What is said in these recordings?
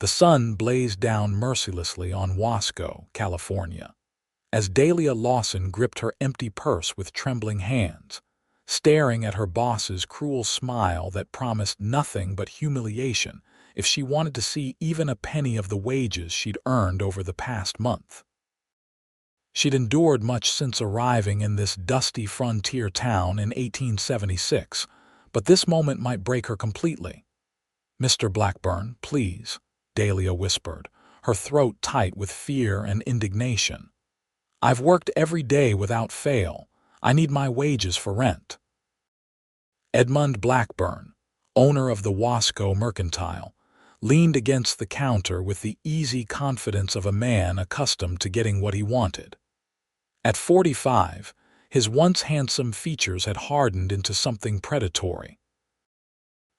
The sun blazed down mercilessly on Wasco, California, as Dahlia Lawson gripped her empty purse with trembling hands, staring at her boss's cruel smile that promised nothing but humiliation if she wanted to see even a penny of the wages she'd earned over the past month. She'd endured much since arriving in this dusty frontier town in 1876, but this moment might break her completely. "Mr. Blackburn, please," Dahlia whispered, her throat tight with fear and indignation. "I've worked every day without fail. I need my wages for rent." Edmund Blackburn, owner of the Wasco Mercantile, leaned against the counter with the easy confidence of a man accustomed to getting what he wanted. At 45, his once handsome features had hardened into something predatory.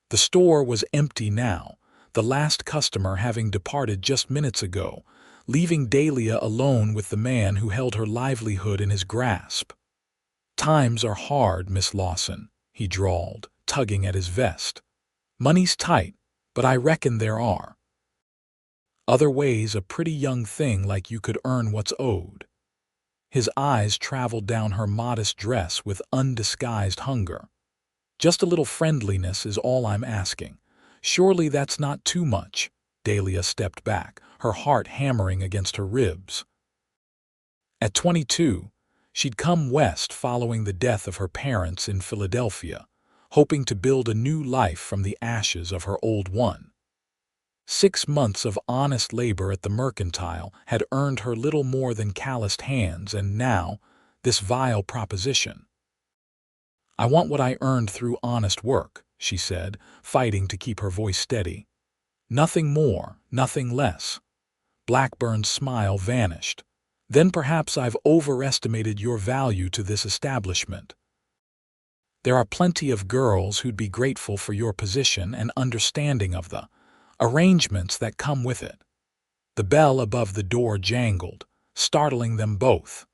The store was empty now, the last customer having departed just minutes ago, leaving Dahlia alone with the man who held her livelihood in his grasp. "Times are hard, Miss Lawson," he drawled, tugging at his vest. "Money's tight, but I reckon there are other ways a pretty young thing like you could earn what's owed." His eyes traveled down her modest dress with undisguised hunger. "Just a little friendliness is all I'm asking. Surely that's not too much." Dahlia stepped back, her heart hammering against her ribs. At 22, she'd come west following the death of her parents in Philadelphia, hoping to build a new life from the ashes of her old one. 6 months of honest labor at the Mercantile had earned her little more than calloused hands, and now, this vile proposition. "I want what I earned through honest work," she said, fighting to keep her voice steady. "Nothing more, nothing less." Blackburn's smile vanished. "Then perhaps I've overestimated your value to this establishment. There are plenty of girls who'd be grateful for your position and understanding of the arrangements that come with it." The bell above the door jangled, startling them both.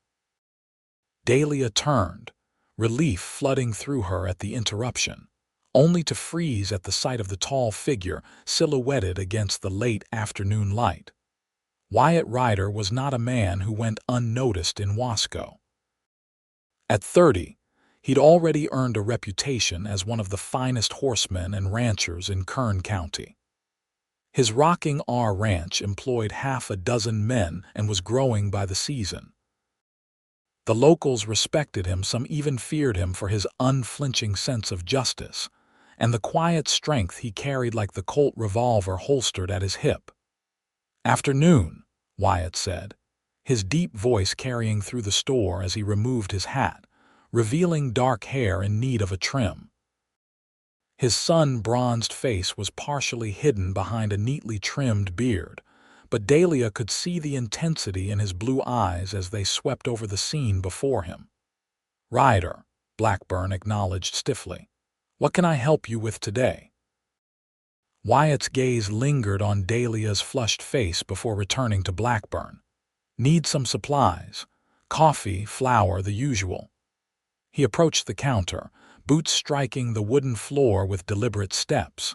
Dahlia turned, relief flooding through her at the interruption, only to freeze at the sight of the tall figure silhouetted against the late afternoon light. Wyatt Ryder was not a man who went unnoticed in Wasco. At 30, he'd already earned a reputation as one of the finest horsemen and ranchers in Kern County. His Rocking R ranch employed half a dozen men and was growing by the season. The locals respected him, some even feared him for his unflinching sense of justice, and the quiet strength he carried like the Colt revolver holstered at his hip. "Afternoon," Wyatt said, his deep voice carrying through the store as he removed his hat, revealing dark hair in need of a trim. His sun-bronzed face was partially hidden behind a neatly trimmed beard, but Dahlia could see the intensity in his blue eyes as they swept over the scene before him. "Ryder," Blackburn acknowledged stiffly. "What can I help you with today?" Wyatt's gaze lingered on Dahlia's flushed face before returning to Blackburn. "Need some supplies. Coffee, flour, the usual." He approached the counter, boots striking the wooden floor with deliberate steps.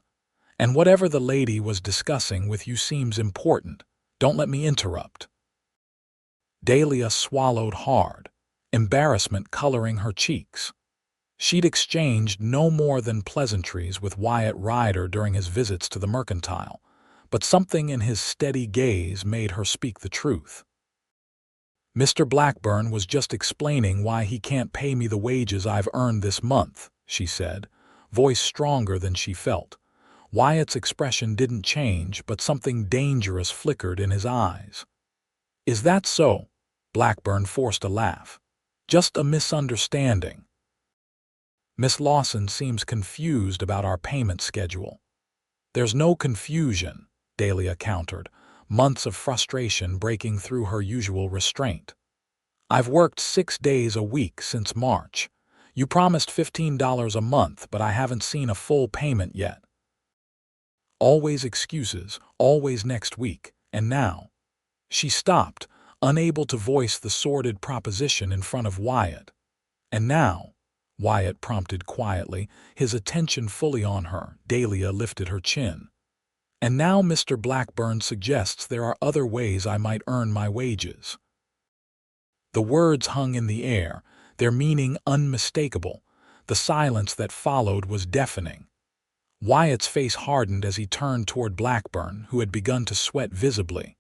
"And whatever the lady was discussing with you seems important. Don't let me interrupt." Dahlia swallowed hard, embarrassment coloring her cheeks. She'd exchanged no more than pleasantries with Wyatt Ryder during his visits to the Mercantile, but something in his steady gaze made her speak the truth. "Mr. Blackburn was just explaining why he can't pay me the wages I've earned this month," she said, voice stronger than she felt. Wyatt's expression didn't change, but something dangerous flickered in his eyes. "Is that so?" Blackburn forced a laugh. "Just a misunderstanding." "Miss Lawson seems confused about our payment schedule." "There's no confusion," Dahlia countered, months of frustration breaking through her usual restraint. "I've worked 6 days a week since March. You promised $15 a month, but I haven't seen a full payment yet." Always excuses, always next week, and now. She stopped, unable to voice the sordid proposition in front of Wyatt. "And now," Wyatt prompted quietly, his attention fully on her. Dahlia lifted her chin. And now Mr. Blackburn suggests there are other ways I might earn my wages. The words hung in the air, their meaning unmistakable. The silence that followed was deafening. Wyatt's face hardened as he turned toward Blackburn, who had begun to sweat visibly.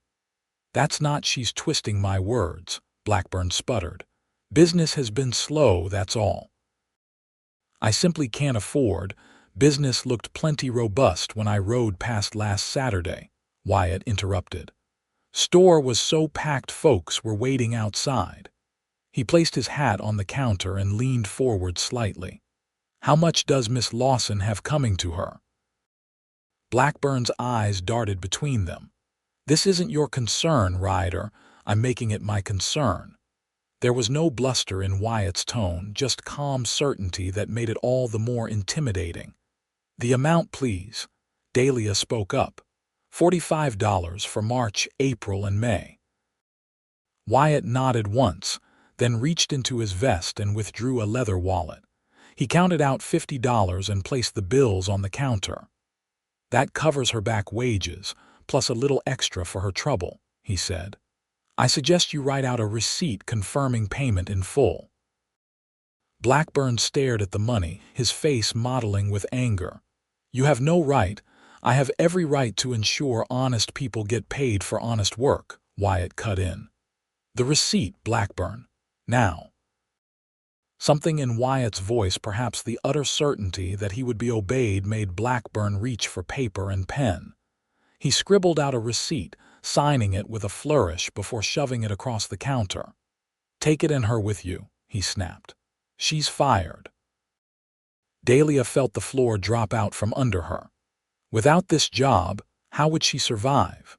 "That's not she's twisting my words," Blackburn sputtered. "Business has been slow, that's all." "I simply can't afford. Business looked plenty robust when I rode past last Saturday," Wyatt interrupted. "Store was so packed folks were waiting outside." He placed his hat on the counter and leaned forward slightly. "How much does Miss Lawson have coming to her?" Blackburn's eyes darted between them. "This isn't your concern, Ryder. I'm making it my concern." There was no bluster in Wyatt's tone, just calm certainty that made it all the more intimidating. "The amount, please." Dahlia spoke up. $45 for March, April, and May." Wyatt nodded once, then reached into his vest and withdrew a leather wallet. He counted out $50 and placed the bills on the counter. "That covers her back wages, plus a little extra for her trouble," he said. "I suggest you write out a receipt confirming payment in full." Blackburn stared at the money, his face mottling with anger. "You have no right. I have every right to ensure honest people get paid for honest work," Wyatt cut in. "The receipt, Blackburn. Now." Something in Wyatt's voice, perhaps the utter certainty that he would be obeyed, made Blackburn reach for paper and pen. He scribbled out a receipt, signing it with a flourish before shoving it across the counter. "Take it and her with you," he snapped. "She's fired." Dahlia felt the floor drop out from under her. Without this job, how would she survive?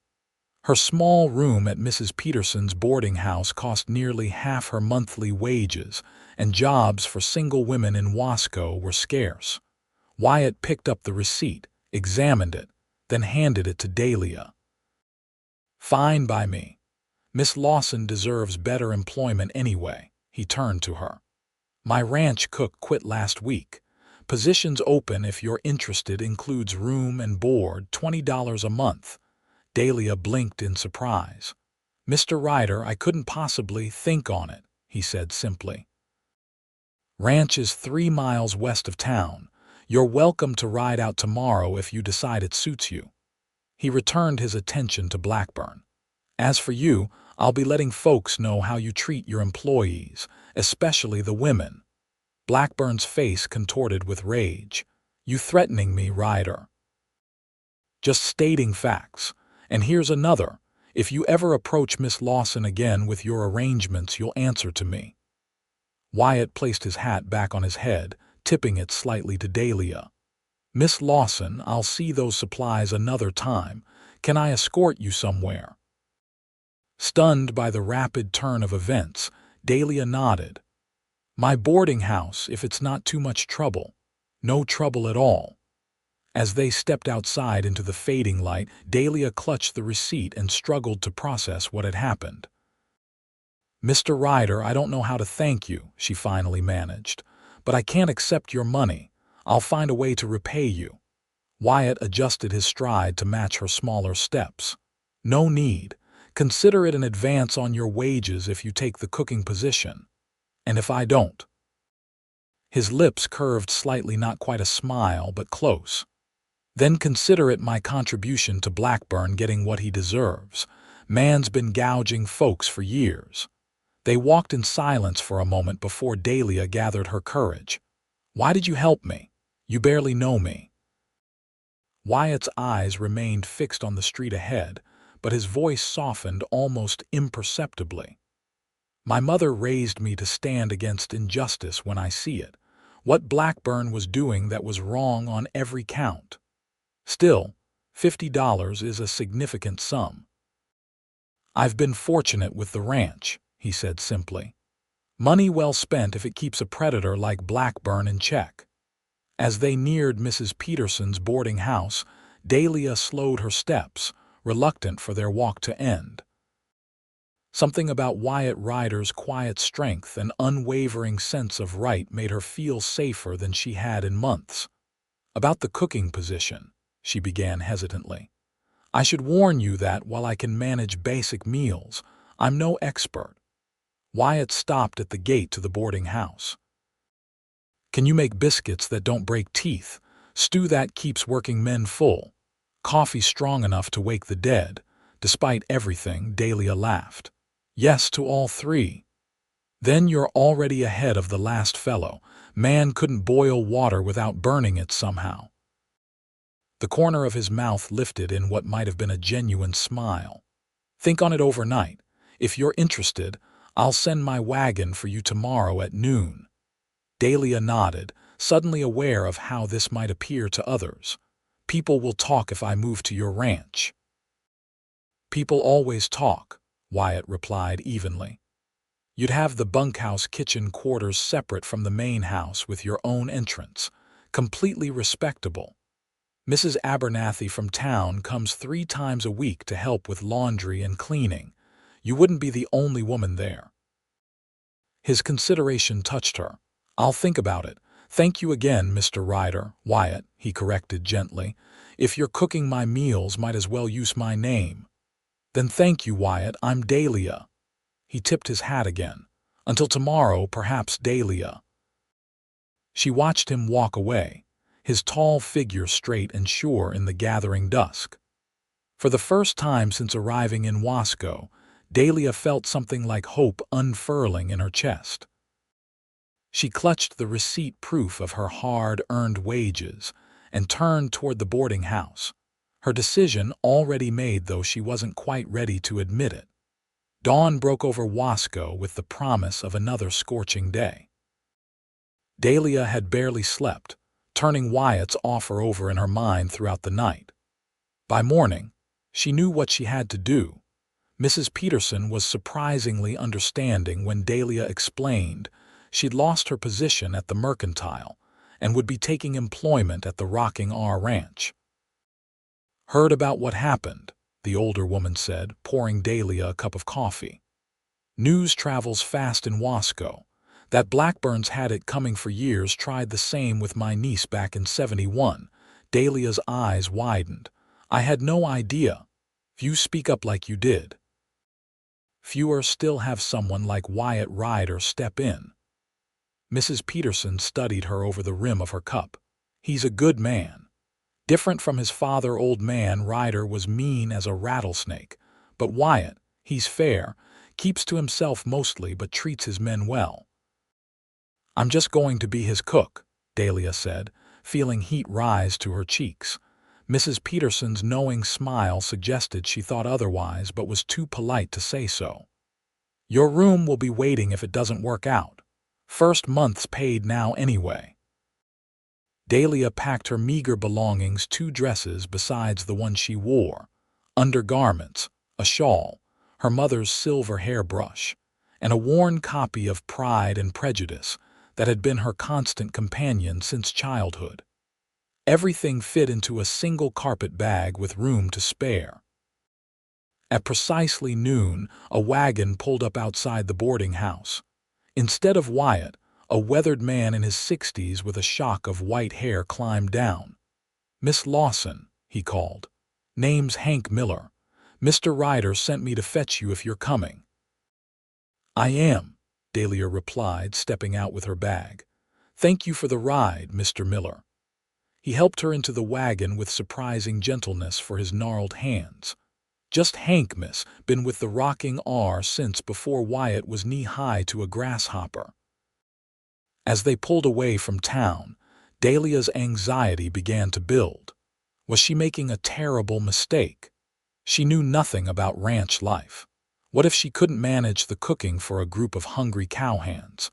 Her small room at Mrs. Peterson's boarding house cost nearly half her monthly wages, and jobs for single women in Wasco were scarce. Wyatt picked up the receipt, examined it, then handed it to Dahlia. "Fine by me. Miss Lawson deserves better employment anyway," he turned to her. "My ranch cook quit last week. Positions open if you're interested, includes room and board, $20 a month." Dahlia blinked in surprise. "Mr. Ryder, I couldn't possibly think on it," he said simply. "Ranch is 3 miles west of town. You're welcome to ride out tomorrow if you decide it suits you." He returned his attention to Blackburn. "As for you, I'll be letting folks know how you treat your employees, especially the women." Blackburn's face contorted with rage. "You threatening me, Ryder?" "Just stating facts. And here's another. If you ever approach Miss Lawson again with your arrangements, you'll answer to me." Wyatt placed his hat back on his head, tipping it slightly to Dahlia. "Miss Lawson, I'll see those supplies another time. Can I escort you somewhere?" Stunned by the rapid turn of events, Dahlia nodded. "My boarding house, if it's not too much trouble." "No trouble at all." As they stepped outside into the fading light, Dahlia clutched the receipt and struggled to process what had happened. "Mr. Ryder, I don't know how to thank you," she finally managed, "but I can't accept your money. I'll find a way to repay you." Wyatt adjusted his stride to match her smaller steps. "No need. Consider it an advance on your wages if you take the cooking position. And if I don't?" His lips curved slightly, not quite a smile, but close. "Then consider it my contribution to Blackburn getting what he deserves. Man's been gouging folks for years." They walked in silence for a moment before Dahlia gathered her courage. "Why did you help me? You barely know me." Wyatt's eyes remained fixed on the street ahead, but his voice softened almost imperceptibly. "My mother raised me to stand against injustice when I see it. What Blackburn was doing that was wrong on every count. Still, $50 is a significant sum." "I've been fortunate with the ranch," he said simply. "Money well spent if it keeps a predator like Blackburn in check." As they neared Mrs. Peterson's boarding house, Dahlia slowed her steps, reluctant for their walk to end. Something about Wyatt Ryder's quiet strength and unwavering sense of right made her feel safer than she had in months. "About the cooking position," she began hesitantly. I should warn you that while I can manage basic meals, I'm no expert. Wyatt stopped at the gate to the boarding house. Can you make biscuits that don't break teeth, stew that keeps working men full, coffee strong enough to wake the dead? Despite everything, Dahlia laughed. Yes to all three. Then you're already ahead of the last fellow. Man couldn't boil water without burning it somehow. The corner of his mouth lifted in what might have been a genuine smile. Think on it overnight. If you're interested, I'll send my wagon for you tomorrow at noon. Dahlia nodded, suddenly aware of how this might appear to others. People will talk if I move to your ranch. People always talk, Wyatt replied evenly. You'd have the bunkhouse kitchen quarters separate from the main house with your own entrance. Completely respectable. Mrs. Abernathy from town comes 3 times a week to help with laundry and cleaning. You wouldn't be the only woman there. His consideration touched her. I'll think about it. Thank you again, Mr. Ryder. Wyatt, he corrected gently. If you're cooking my meals, might as well use my name. Then thank you, Wyatt. I'm Dahlia. He tipped his hat again. Until tomorrow, perhaps, Dahlia. She watched him walk away, his tall figure straight and sure in the gathering dusk. For the first time since arriving in Wasco, Dahlia felt something like hope unfurling in her chest. She clutched the receipt proof of her hard-earned wages and turned toward the boarding house, her decision already made, though she wasn't quite ready to admit it. Dawn broke over Wasco with the promise of another scorching day. Dahlia had barely slept, turning Wyatt's offer over in her mind throughout the night. By morning, she knew what she had to do. Mrs. Peterson was surprisingly understanding when Dahlia explained she'd lost her position at the Mercantile and would be taking employment at the Rocking R Ranch. Heard about what happened, the older woman said, pouring Dahlia a cup of coffee. News travels fast in Wasco. That Blackburn's had it coming for years, tried the same with my niece back in '71. Dahlia's eyes widened. I had no idea. Few speak up like you did. Fewer still have someone like Wyatt Ryder step in. Mrs. Peterson studied her over the rim of her cup. He's a good man. Different from his father, old man Ryder was mean as a rattlesnake. But Wyatt, he's fair, keeps to himself mostly but treats his men well. I'm just going to be his cook, Dahlia said, feeling heat rise to her cheeks. Mrs. Peterson's knowing smile suggested she thought otherwise but was too polite to say so. Your room will be waiting if it doesn't work out. First month's paid now anyway. Dahlia packed her meager belongings, 2 dresses besides the one she wore, undergarments, a shawl, her mother's silver hairbrush, and a worn copy of Pride and Prejudice that had been her constant companion since childhood. Everything fit into a single carpet bag with room to spare. At precisely noon, a wagon pulled up outside the boarding house. Instead of Wyatt, a weathered man in his 60s with a shock of white hair climbed down. Miss Lawson, he called. Name's Hank Miller. Mr. Ryder sent me to fetch you if you're coming. I am, Dahlia replied, stepping out with her bag. Thank you for the ride, Mr. Miller. He helped her into the wagon with surprising gentleness for his gnarled hands. Just Hank, miss, been with the Rocking R since before Wyatt was knee-high to a grasshopper. As they pulled away from town, Dahlia's anxiety began to build. Was she making a terrible mistake? She knew nothing about ranch life. What if she couldn't manage the cooking for a group of hungry cowhands?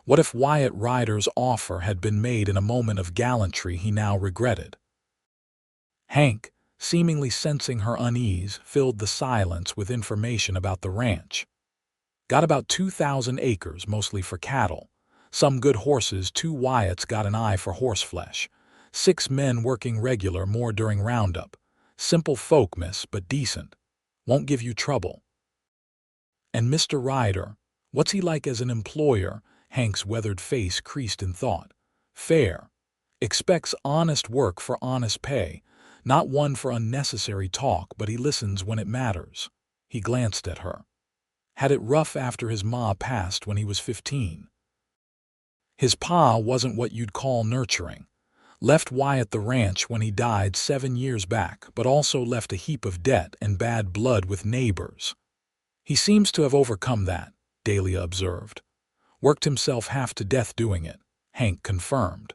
What if Wyatt Ryder's offer had been made in a moment of gallantry he now regretted? Hank, seemingly sensing her unease, filled the silence with information about the ranch. Got about 2,000 acres, mostly for cattle. Some good horses, 2 Wyatts got an eye for horseflesh. 6 men working regular, more during roundup. Simple folk, miss, but decent. Won't give you trouble. And Mr. Ryder, what's he like as an employer? Hank's weathered face creased in thought. Fair. Expects honest work for honest pay. Not one for unnecessary talk, but he listens when it matters. He glanced at her. Had it rough after his ma passed when he was 15. His pa wasn't what you'd call nurturing. Left Wyatt the ranch when he died 7 years back, but also left a heap of debt and bad blood with neighbors. He seems to have overcome that, Dahlia observed. Worked himself half to death doing it, Hank confirmed.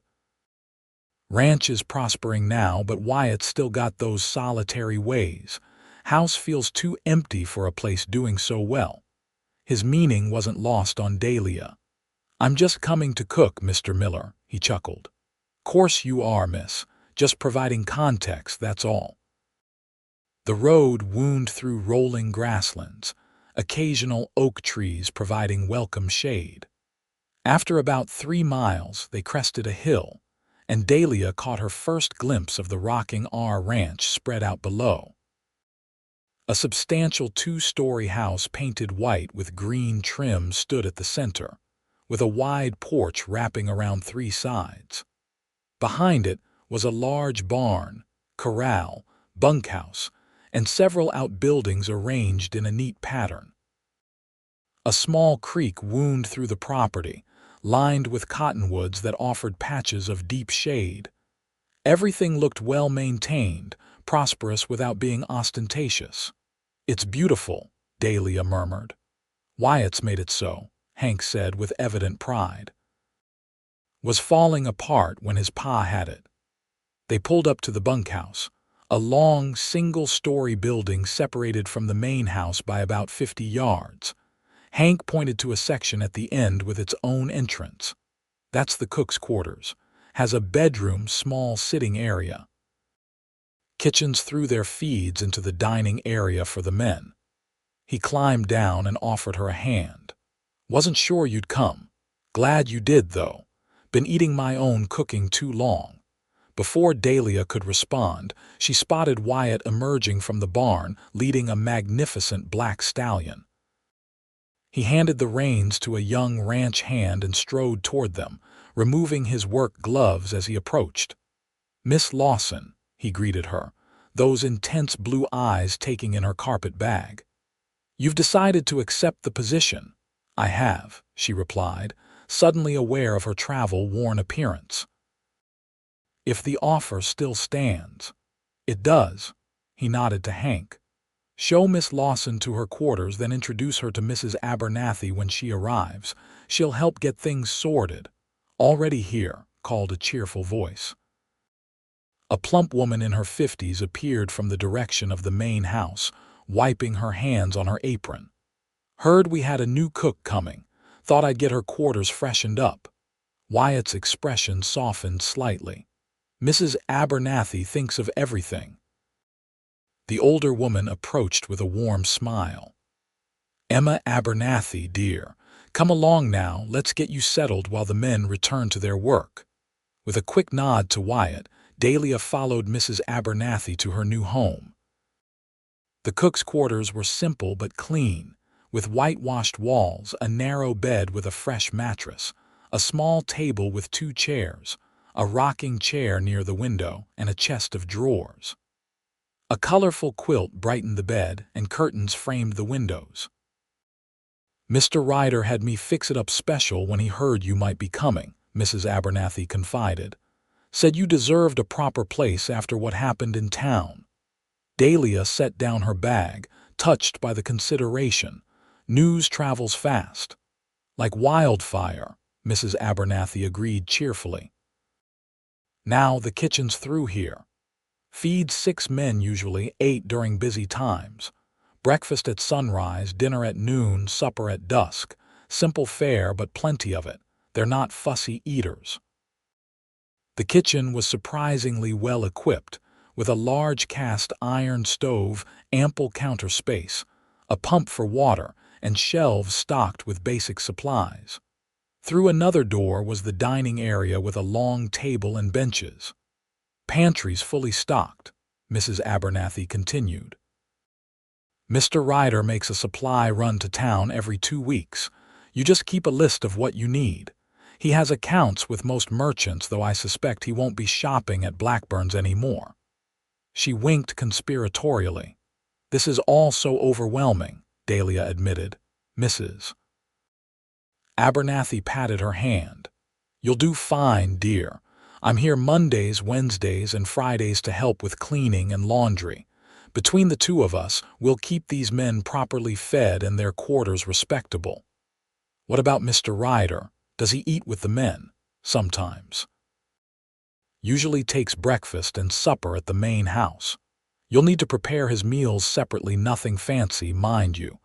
Ranch is prospering now, but Wyatt's still got those solitary ways. House feels too empty for a place doing so well. His meaning wasn't lost on Dahlia. I'm just coming to cook, Mr. Miller, he chuckled. Course you are, miss. Just providing context, that's all. The road wound through rolling grasslands, occasional oak trees providing welcome shade. After about 3 miles, they crested a hill, and Dahlia caught her first glimpse of the rocking R ranch spread out below. A substantial 2-story house painted white with green trim stood at the center, with a wide porch wrapping around 3 sides. Behind it was a large barn, corral, bunkhouse, and several outbuildings arranged in a neat pattern. A small creek wound through the property, lined with cottonwoods that offered patches of deep shade. Everything looked well maintained, prosperous without being ostentatious. It's beautiful, Dahlia murmured. Wyatt's made it so, Hank said with evident pride. Was falling apart when his pa had it. They pulled up to the bunkhouse, a long, single-story building separated from the main house by about 50 yards. Hank pointed to a section at the end with its own entrance. That's the cook's quarters. Has a bedroom, small sitting area. Kitchens threw their feeds into the dining area for the men. He climbed down and offered her a hand. Wasn't sure you'd come. Glad you did, though. Been eating my own cooking too long. Before Dahlia could respond, she spotted Wyatt emerging from the barn, leading a magnificent black stallion. He handed the reins to a young ranch hand and strode toward them, removing his work gloves as he approached. Miss Lawson, he greeted her, those intense blue eyes taking in her carpet bag. You've decided to accept the position. I have, she replied, suddenly aware of her travel-worn appearance. If the offer still stands. It does, he nodded to Hank. Show Miss Lawson to her quarters, then introduce her to Mrs. Abernathy when she arrives. She'll help get things sorted. Already here, called a cheerful voice. A plump woman in her 50s appeared from the direction of the main house, wiping her hands on her apron. Heard we had a new cook coming. Thought I'd get her quarters freshened up. Wyatt's expression softened slightly. Mrs. Abernathy thinks of everything. The older woman approached with a warm smile. Emma Abernathy, dear, come along now, let's get you settled while the men return to their work. With a quick nod to Wyatt, Dahlia followed Mrs. Abernathy to her new home. The cook's quarters were simple but clean, with whitewashed walls, a narrow bed with a fresh mattress, a small table with 2 chairs, a rocking chair near the window, and a chest of drawers. A colorful quilt brightened the bed, and curtains framed the windows. Mr. Ryder had me fix it up special when he heard you might be coming, Mrs. Abernathy confided. Said you deserved a proper place after what happened in town. Dahlia set down her bag, touched by the consideration. News travels fast. Like wildfire, Mrs. Abernathy agreed cheerfully. Now the kitchen's through here. Feed 6 men usually, 8 during busy times. Breakfast at sunrise, dinner at noon, supper at dusk. Simple fare, but plenty of it. They're not fussy eaters. The kitchen was surprisingly well equipped, with a large cast iron stove, ample counter space, a pump for water, and shelves stocked with basic supplies. Through another door was the dining area with a long table and benches. Pantries fully stocked, Mrs. Abernathy continued. Mr. Ryder makes a supply run to town every 2 weeks. You just keep a list of what you need. He has accounts with most merchants, though I suspect he won't be shopping at Blackburn's anymore. She winked conspiratorially. "This is all so overwhelming," Dahlia admitted. "Mrs. Abernathy patted her hand. "You'll do fine, dear. I'm here Mondays, Wednesdays, and Fridays to help with cleaning and laundry. Between the two of us, we'll keep these men properly fed and their quarters respectable." "What about Mr. Ryder? Does he eat with the men?" "Sometimes. Usually takes breakfast and supper at the main house. You'll need to prepare his meals separately, nothing fancy, mind you.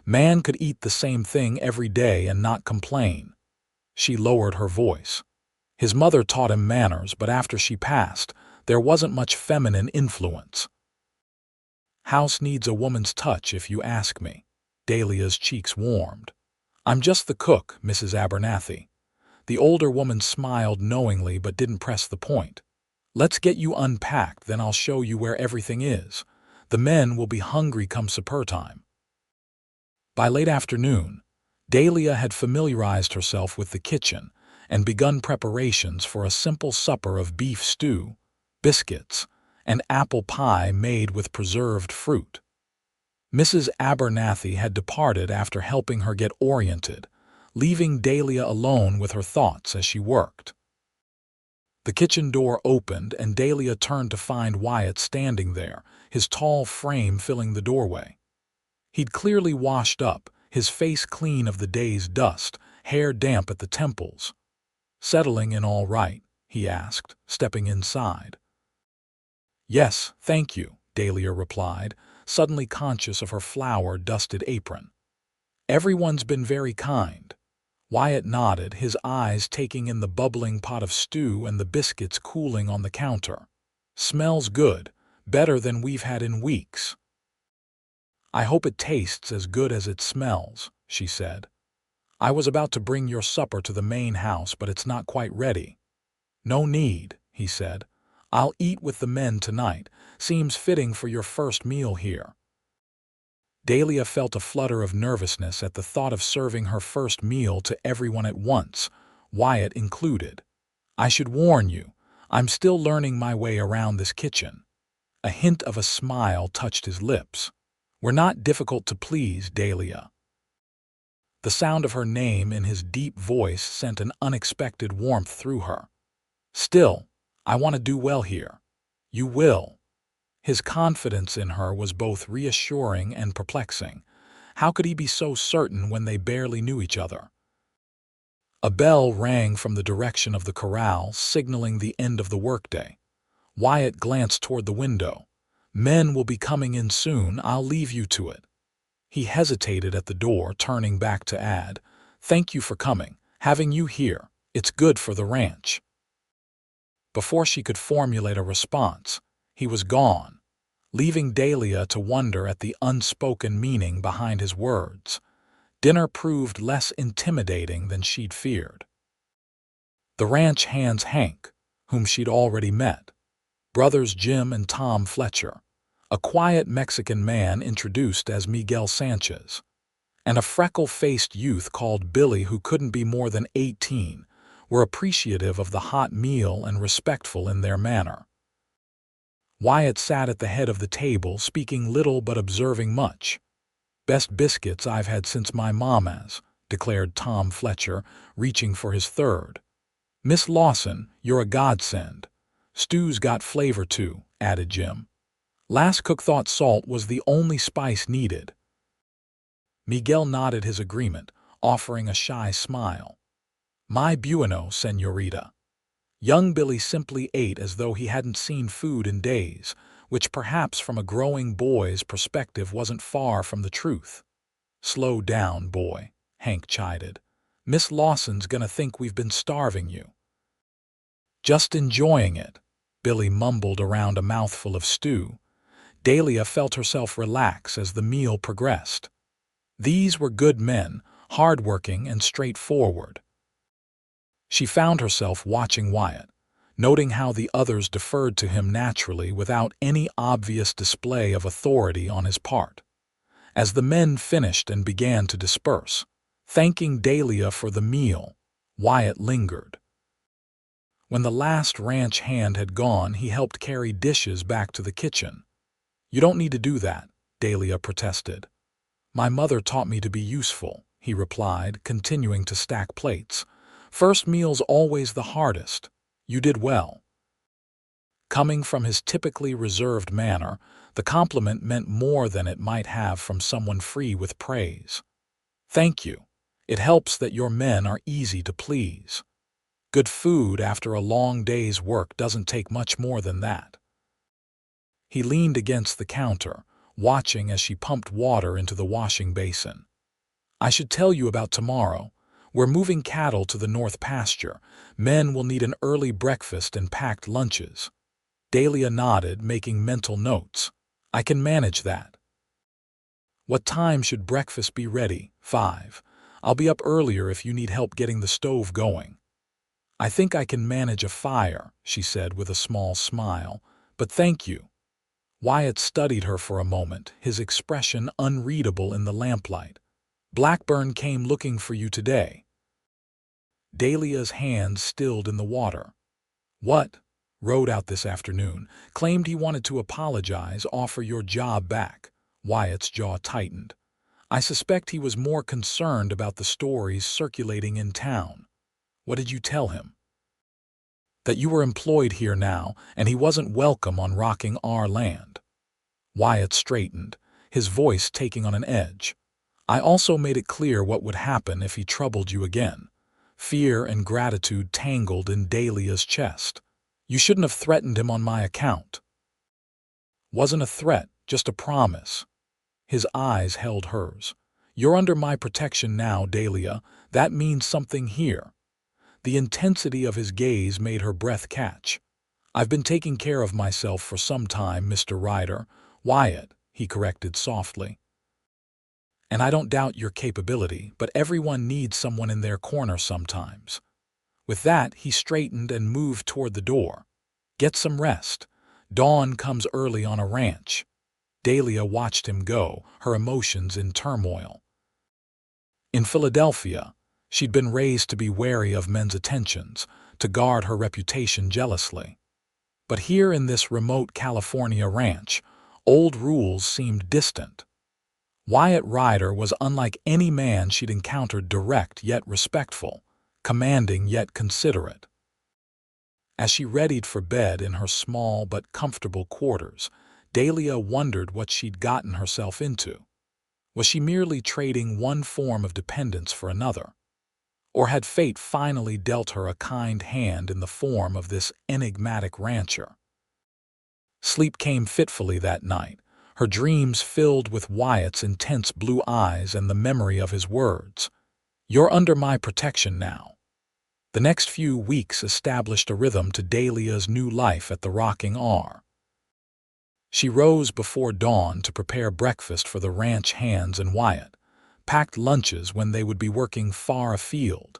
Man could eat the same thing every day and not complain." She lowered her voice. "His mother taught him manners, but after she passed, there wasn't much feminine influence. House needs a woman's touch, if you ask me." Dahlia's cheeks warmed. "I'm just the cook, Mrs. Abernathy." The older woman smiled knowingly but didn't press the point. "Let's get you unpacked, then I'll show you where everything is. The men will be hungry come supper time." By late afternoon, Dahlia had familiarized herself with the kitchen and begun preparations for a simple supper of beef stew, biscuits, and apple pie made with preserved fruit. Mrs. Abernathy had departed after helping her get oriented, leaving Dahlia alone with her thoughts as she worked. The kitchen door opened and Dahlia turned to find Wyatt standing there, his tall frame filling the doorway. He'd clearly washed up, his face clean of the day's dust, hair damp at the temples. "Settling in all right?" he asked, stepping inside. "Yes, thank you," Dahlia replied, suddenly conscious of her flour-dusted apron. "Everyone's been very kind." Wyatt nodded, his eyes taking in the bubbling pot of stew and the biscuits cooling on the counter. "Smells good, better than we've had in weeks." "I hope it tastes as good as it smells," she said. "I was about to bring your supper to the main house, but it's not quite ready." "No need," he said. "I'll eat with the men tonight. Seems fitting for your first meal here." Dahlia felt a flutter of nervousness at the thought of serving her first meal to everyone at once, Wyatt included. "I should warn you, I'm still learning my way around this kitchen." A hint of a smile touched his lips. "We're not difficult to please, Dahlia." The sound of her name in his deep voice sent an unexpected warmth through her. "Still, I want to do well here." "You will." His confidence in her was both reassuring and perplexing. How could he be so certain when they barely knew each other? A bell rang from the direction of the corral, signaling the end of the workday. Wyatt glanced toward the window. "Men will be coming in soon, I'll leave you to it." He hesitated at the door, turning back to add, "Thank you for coming. Having you here, it's good for the ranch." Before she could formulate a response, he was gone, leaving Dahlia to wonder at the unspoken meaning behind his words. Dinner proved less intimidating than she'd feared. The ranch hands Hank, whom she'd already met, brothers Jim and Tom Fletcher, a quiet Mexican man introduced as Miguel Sanchez, and a freckle-faced youth called Billy who couldn't be more than 18, were appreciative of the hot meal and respectful in their manner. Wyatt sat at the head of the table, speaking little but observing much. "Best biscuits I've had since my mama's," declared Tom Fletcher, reaching for his third. "Miss Lawson, you're a godsend." "Stew's got flavor too," added Jim. Last cook thought salt was the only spice needed. Miguel nodded his agreement, offering a shy smile. "My bueno, señorita." Young Billy simply ate as though he hadn't seen food in days, which perhaps from a growing boy's perspective wasn't far from the truth. "Slow down, boy," Hank chided. "Miss Lawson's gonna think we've been starving you." "Just enjoying it," Billy mumbled around a mouthful of stew. Dahlia felt herself relax as the meal progressed. These were good men, hard-working and straightforward. She found herself watching Wyatt, noting how the others deferred to him naturally without any obvious display of authority on his part. As the men finished and began to disperse, thanking Dahlia for the meal, Wyatt lingered. When the last ranch hand had gone, he helped carry dishes back to the kitchen. "You don't need to do that," Dahlia protested. "My mother taught me to be useful," he replied, continuing to stack plates. "First meal's always the hardest. You did well." Coming from his typically reserved manner, the compliment meant more than it might have from someone free with praise. "Thank you. It helps that your men are easy to please. Good food after a long day's work doesn't take much more than that." He leaned against the counter, watching as she pumped water into the washing basin. "I should tell you about tomorrow. We're moving cattle to the north pasture. Men will need an early breakfast and packed lunches." Dahlia nodded, making mental notes. "I can manage that." "What time should breakfast be ready?" "5. I'll be up earlier if you need help getting the stove going." "I think I can manage a fire," she said with a small smile, "but thank you." Wyatt studied her for a moment, his expression unreadable in the lamplight. "Blackburn came looking for you today." Dahlia's hands stilled in the water. "What?" "Rode out this afternoon. Claimed he wanted to apologize, offer your job back." Wyatt's jaw tightened. "I suspect he was more concerned about the stories circulating in town." "What did you tell him?" "That you were employed here now, and he wasn't welcome on rocking our land." Wyatt straightened, his voice taking on an edge. "I also made it clear what would happen if he troubled you again." Fear and gratitude tangled in Dahlia's chest. "You shouldn't have threatened him on my account." "Wasn't a threat, just a promise." His eyes held hers. "You're under my protection now, Dahlia. That means something here." The intensity of his gaze made her breath catch. "I've been taking care of myself for some time, Mr. Ryder." "Wyatt," he corrected softly. "And I don't doubt your capability, but everyone needs someone in their corner sometimes." With that, he straightened and moved toward the door. "Get some rest. Dawn comes early on a ranch." Dahlia watched him go, her emotions in turmoil. In Philadelphia, she'd been raised to be wary of men's attentions, to guard her reputation jealously. But here in this remote California ranch, old rules seemed distant. Wyatt Ryder was unlike any man she'd encountered, direct yet respectful, commanding yet considerate. As she readied for bed in her small but comfortable quarters, Dahlia wondered what she'd gotten herself into. Was she merely trading one form of dependence for another? Or had fate finally dealt her a kind hand in the form of this enigmatic rancher? Sleep came fitfully that night, her dreams filled with Wyatt's intense blue eyes and the memory of his words. "You're under my protection now." The next few weeks established a rhythm to Dahlia's new life at the Rocking R. She rose before dawn to prepare breakfast for the ranch hands and Wyatt, packed lunches when they would be working far afield,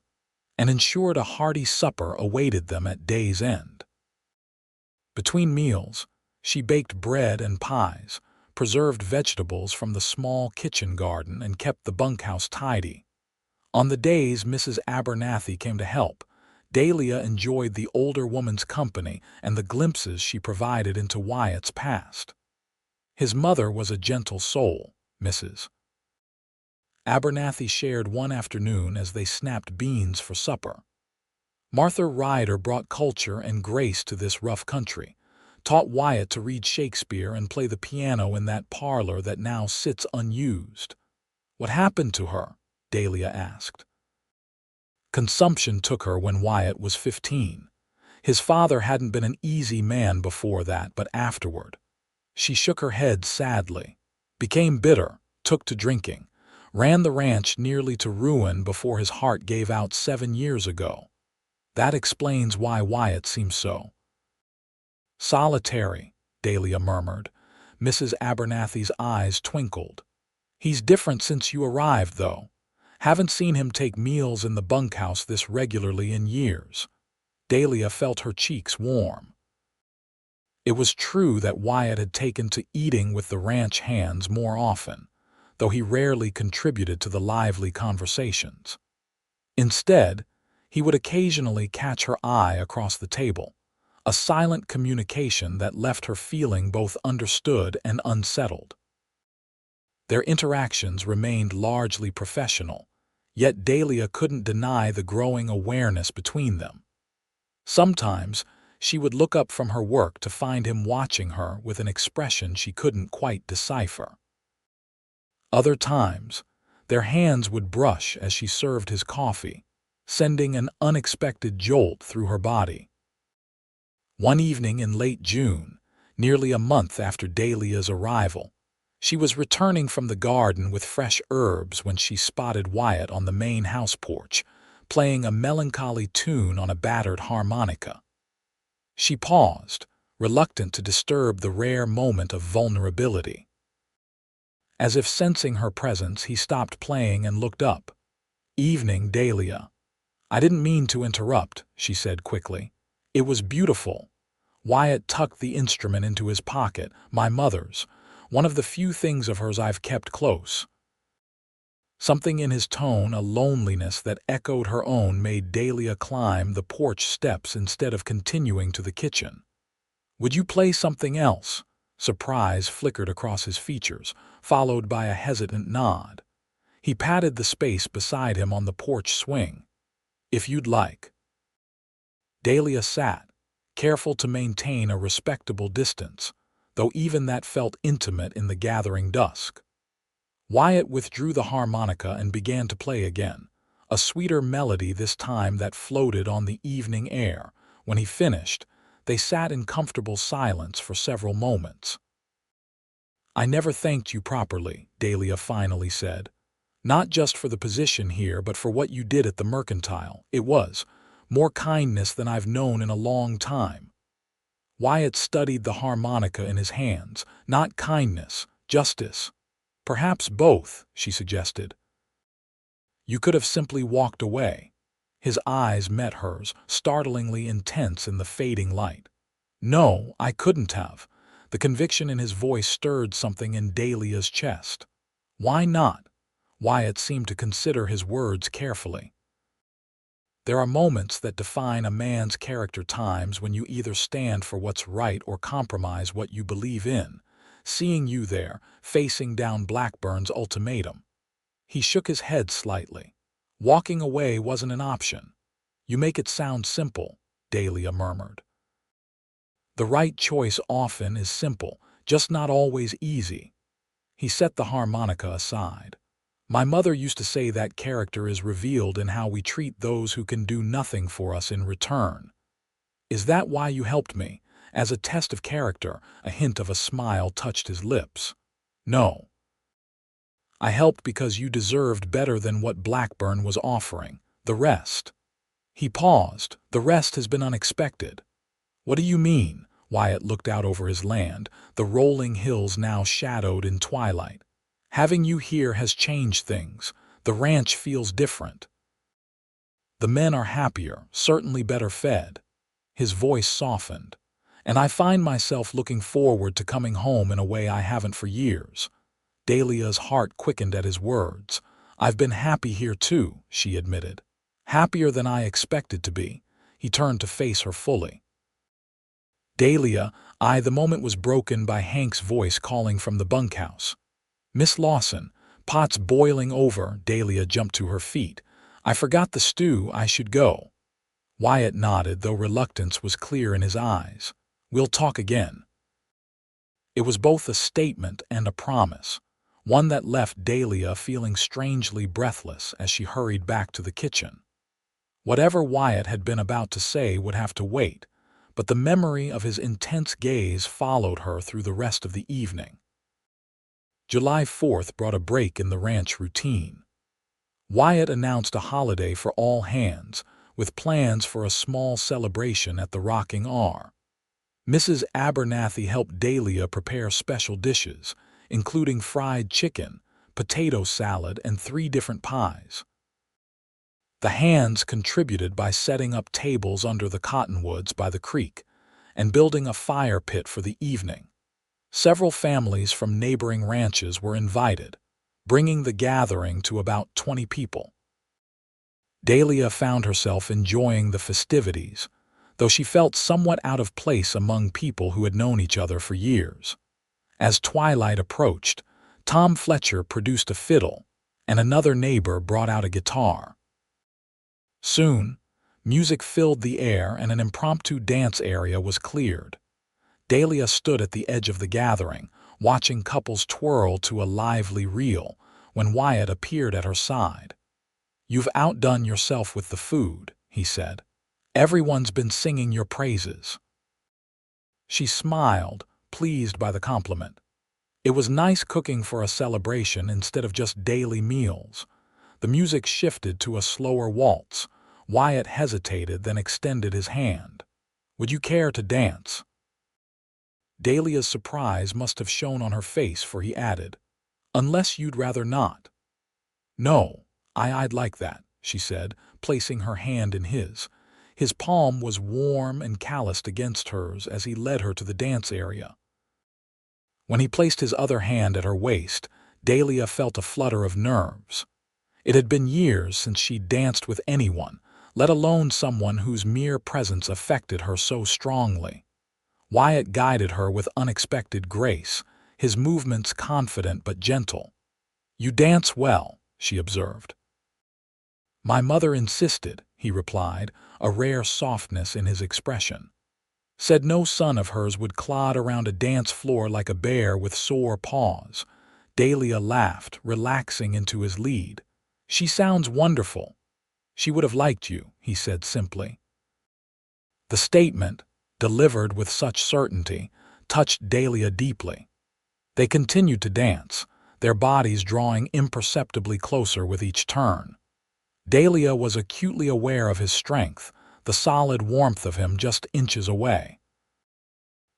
and ensured a hearty supper awaited them at day's end. Between meals, she baked bread and pies, preserved vegetables from the small kitchen garden, and kept the bunkhouse tidy. On the days Mrs. Abernathy came to help, Dahlia enjoyed the older woman's company and the glimpses she provided into Wyatt's past. His mother was a gentle soul, Mrs. Abernathy shared one afternoon as they snapped beans for supper. Martha Ryder brought culture and grace to this rough country, taught Wyatt to read Shakespeare and play the piano in that parlor that now sits unused. "What happened to her?" Dahlia asked. "Consumption took her when Wyatt was 15. His father hadn't been an easy man before that, but afterward." She shook her head sadly. "Became bitter, took to drinking, ran the ranch nearly to ruin before his heart gave out 7 years ago. That explains why Wyatt seems so solitary," Dahlia murmured. Mrs. Abernathy's eyes twinkled. "He's different since you arrived, though. Haven't seen him take meals in the bunkhouse this regularly in years." Dahlia felt her cheeks warm. It was true that Wyatt had taken to eating with the ranch hands more often, though he rarely contributed to the lively conversations. Instead, He would occasionally catch her eye across the table, a silent communication that left her feeling both understood and unsettled. Their interactions remained largely professional, yet Dahlia couldn't deny the growing awareness between them. Sometimes, she would look up from her work to find him watching her with an expression she couldn't quite decipher. Other times, their hands would brush as she served his coffee, sending an unexpected jolt through her body. One evening in late June, nearly a month after Dahlia's arrival, she was returning from the garden with fresh herbs when she spotted Wyatt on the main house porch, playing a melancholy tune on a battered harmonica. She paused, reluctant to disturb the rare moment of vulnerability. As if sensing her presence, he stopped playing and looked up. "Evening, Dahlia." "I didn't mean to interrupt," she said quickly. "It was beautiful." Wyatt tucked the instrument into his pocket. "My mother's. One of the few things of hers I've kept close." Something in his tone, a loneliness that echoed her own, made Dahlia climb the porch steps instead of continuing to the kitchen. "Would you play something else?" Surprise flickered across his features, followed by a hesitant nod. He patted the space beside him on the porch swing. "If you'd like." Dahlia sat, careful to maintain a respectable distance, though even that felt intimate in the gathering dusk. Wyatt withdrew the harmonica and began to play again, a sweeter melody this time that floated on the evening air. When he finished, they sat in comfortable silence for several moments. "I never thanked you properly," Dahlia finally said. "Not just for the position here, but for what you did at the mercantile. It was more kindness than I've known in a long time." Wyatt studied the harmonica in his hands. "Not kindness, justice." "Perhaps both," she suggested. "You could have simply walked away." His eyes met hers, startlingly intense in the fading light. "No, I couldn't have." The conviction in his voice stirred something in Dahlia's chest. "Why not?" Wyatt seemed to consider his words carefully. "There are moments that define a man's character, times when you either stand for what's right or compromise what you believe in. Seeing you there, facing down Blackburn's ultimatum." He shook his head slightly. "Walking away wasn't an option." "You make it sound simple," Dahlia murmured. "The right choice often is simple, just not always easy." He set the harmonica aside. "My mother used to say that character is revealed in how we treat those who can do nothing for us in return." "Is that why you helped me? As a test of character?" A hint of a smile touched his lips. "No. I helped because you deserved better than what Blackburn was offering. The rest—" He paused. "The rest has been unexpected." "What do you mean?" Wyatt looked out over his land, the rolling hills now shadowed in twilight. "Having you here has changed things. The ranch feels different. The men are happier, certainly better fed." His voice softened. "And I find myself looking forward to coming home in a way I haven't for years." Dahlia's heart quickened at his words. "I've been happy here too," she admitted. "Happier than I expected to be." He turned to face her fully. "Dahlia, the moment was broken by Hank's voice calling from the bunkhouse. "Miss Lawson, pot's boiling over." Dahlia jumped to her feet. "I forgot the stew. I should go." Wyatt nodded, though reluctance was clear in his eyes. "We'll talk again." It was both a statement and a promise, one that left Dahlia feeling strangely breathless as she hurried back to the kitchen. Whatever Wyatt had been about to say would have to wait, but the memory of his intense gaze followed her through the rest of the evening. July 4th brought a break in the ranch routine. Wyatt announced a holiday for all hands, with plans for a small celebration at the Rocking R. Mrs. Abernathy helped Dahlia prepare special dishes, including fried chicken, potato salad, and 3 different pies. The hands contributed by setting up tables under the cottonwoods by the creek and building a fire pit for the evening. Several families from neighboring ranches were invited, bringing the gathering to about 20 people. Dahlia found herself enjoying the festivities, though she felt somewhat out of place among people who had known each other for years. As twilight approached, Tom Fletcher produced a fiddle, and another neighbor brought out a guitar. Soon, music filled the air and an impromptu dance area was cleared. Dahlia stood at the edge of the gathering, watching couples twirl to a lively reel, when Wyatt appeared at her side. "You've outdone yourself with the food," he said. "Everyone's been singing your praises." She smiled, pleased by the compliment. It was nice cooking for a celebration instead of just daily meals. The music shifted to a slower waltz. Wyatt hesitated, then extended his hand. "Would you care to dance?" Dahlia's surprise must have shown on her face, for he added, "Unless you'd rather not." "No, I'd like that," she said, placing her hand in his. His palm was warm and calloused against hers as he led her to the dance area. When he placed his other hand at her waist, Dahlia felt a flutter of nerves. It had been years since she'd danced with anyone, let alone someone whose mere presence affected her so strongly. Wyatt guided her with unexpected grace, his movements confident but gentle. "You dance well," she observed. "My mother insisted," he replied, a rare softness in his expression. "Said no son of hers would clod around a dance floor like a bear with sore paws." Dahlia laughed, relaxing into his lead. "She sounds wonderful." "She would have liked you," he said simply. The statement, delivered with such certainty, touched Dahlia deeply. They continued to dance, their bodies drawing imperceptibly closer with each turn. Dahlia was acutely aware of his strength, the solid warmth of him just inches away.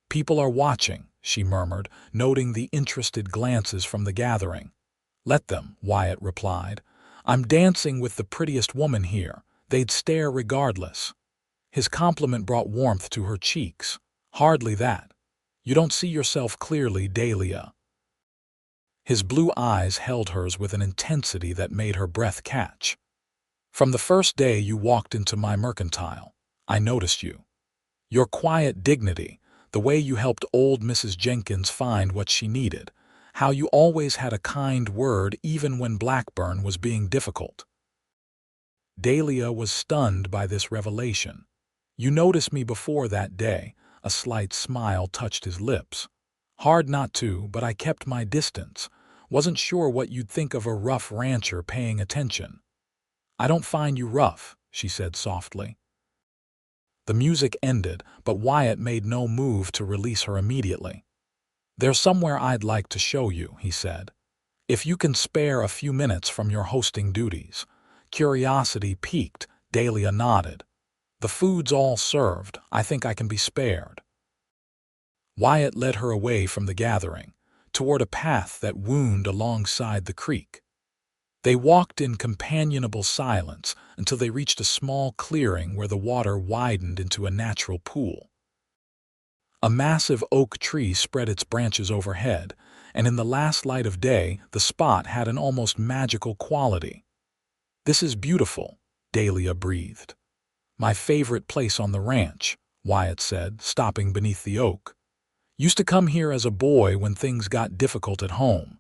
"People are watching," she murmured, noting the interested glances from the gathering. "Let them," Wyatt replied. "I'm dancing with the prettiest woman here. They'd stare regardless." His compliment brought warmth to her cheeks. "Hardly that. You don't see yourself clearly, Dahlia." His blue eyes held hers with an intensity that made her breath catch. "From the first day you walked into my mercantile, I noticed you. Your quiet dignity, the way you helped old Mrs. Jenkins find what she needed, how you always had a kind word even when Blackburn was being difficult." Dahlia was stunned by this revelation. "You noticed me before that day," a slight smile touched his lips. "Hard not to, but I kept my distance. Wasn't sure what you'd think of a rough rancher paying attention." "I don't find you rough," she said softly. The music ended, but Wyatt made no move to release her immediately. "There's somewhere I'd like to show you," he said. "If you can spare a few minutes from your hosting duties." Curiosity piqued, Dahlia nodded. "The food's all served. I think I can be spared." Wyatt led her away from the gathering, toward a path that wound alongside the creek. They walked in companionable silence until they reached a small clearing where the water widened into a natural pool. A massive oak tree spread its branches overhead, and in the last light of day, the spot had an almost magical quality. "This is beautiful," Dahlia breathed. "My favorite place on the ranch," Wyatt said, stopping beneath the oak. "Used to come here as a boy when things got difficult at home.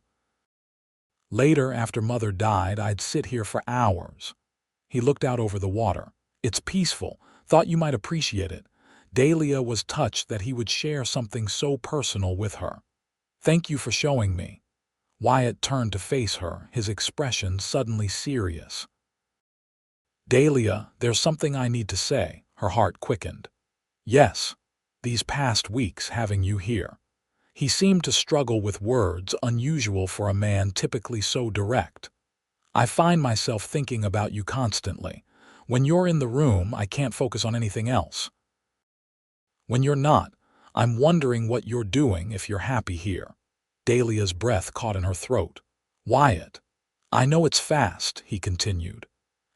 Later, after Mother died, I'd sit here for hours." He looked out over the water. "It's peaceful. Thought you might appreciate it." Dahlia was touched that he would share something so personal with her. "Thank you for showing me." Wyatt turned to face her, his expression suddenly serious. "Dahlia, there's something I need to say." Her heart quickened. "Yes, these past weeks having you here." He seemed to struggle with words, unusual for a man typically so direct. "I find myself thinking about you constantly. When you're in the room, I can't focus on anything else. When you're not, I'm wondering what you're doing if you're happy here." Dahlia's breath caught in her throat. "Wyatt, I know it's fast," he continued,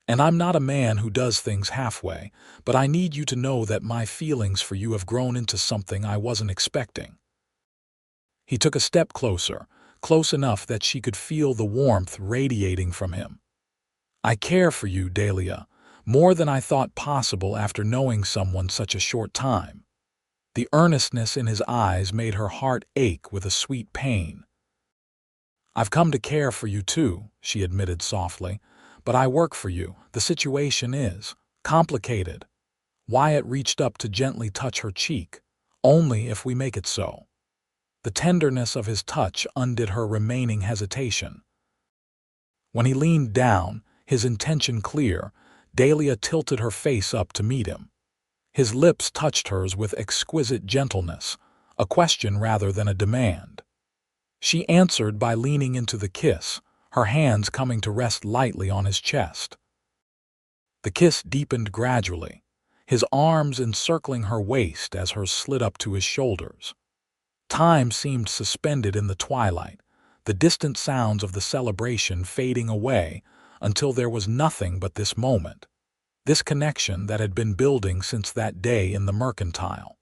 "and I'm not a man who does things halfway, but I need you to know that my feelings for you have grown into something I wasn't expecting." He took a step closer, close enough that she could feel the warmth radiating from him. "I care for you, Dahlia, more than I thought possible after knowing someone such a short time. The earnestness in his eyes made her heart ache with a sweet pain. "I've come to care for you too," she admitted softly, "but I work for you. The situation is complicated." Wyatt reached up to gently touch her cheek. "Only if we make it so." The tenderness of his touch undid her remaining hesitation. When he leaned down, his intention clear, Dahlia tilted her face up to meet him. His lips touched hers with exquisite gentleness, a question rather than a demand. She answered by leaning into the kiss, her hands coming to rest lightly on his chest. The kiss deepened gradually, his arms encircling her waist as hers slid up to his shoulders. Time seemed suspended in the twilight, the distant sounds of the celebration fading away until there was nothing but this moment, this connection that had been building since that day in the mercantile.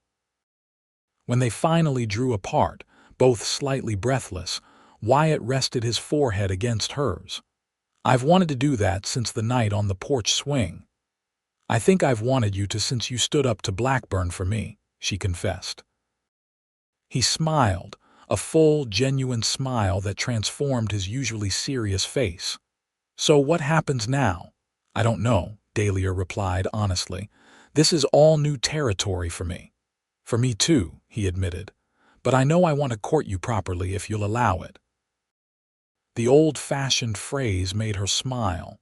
When they finally drew apart, both slightly breathless, Wyatt rested his forehead against hers. "I've wanted to do that since the night on the porch swing. I think I've wanted you to since you stood up to Blackburn for me," she confessed. He smiled, a full, genuine smile that transformed his usually serious face. "So what happens now?" "I don't know," Dahlia replied honestly. "This is all new territory for me." "For me too," he admitted. "But I know I want to court you properly if you'll allow it." The old-fashioned phrase made her smile.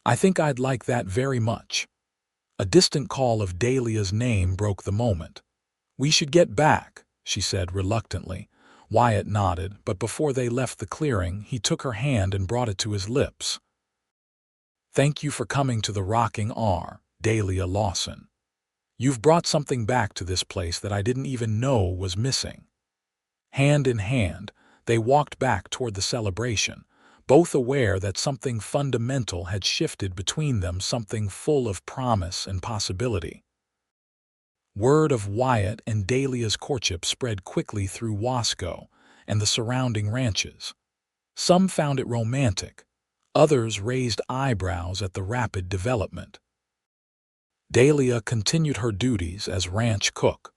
"I think I'd like that very much." A distant call of Dahlia's name broke the moment. "We should get back," she said reluctantly. Wyatt nodded, but before they left the clearing, he took her hand and brought it to his lips. "Thank you for coming to the Rocking R, Dahlia Lawson. You've brought something back to this place that I didn't even know was missing." Hand in hand, they walked back toward the celebration, both aware that something fundamental had shifted between them, something full of promise and possibility. Word of Wyatt and Dahlia's courtship spread quickly through Wasco and the surrounding ranches. Some found it romantic, others raised eyebrows at the rapid development. Dahlia continued her duties as ranch cook,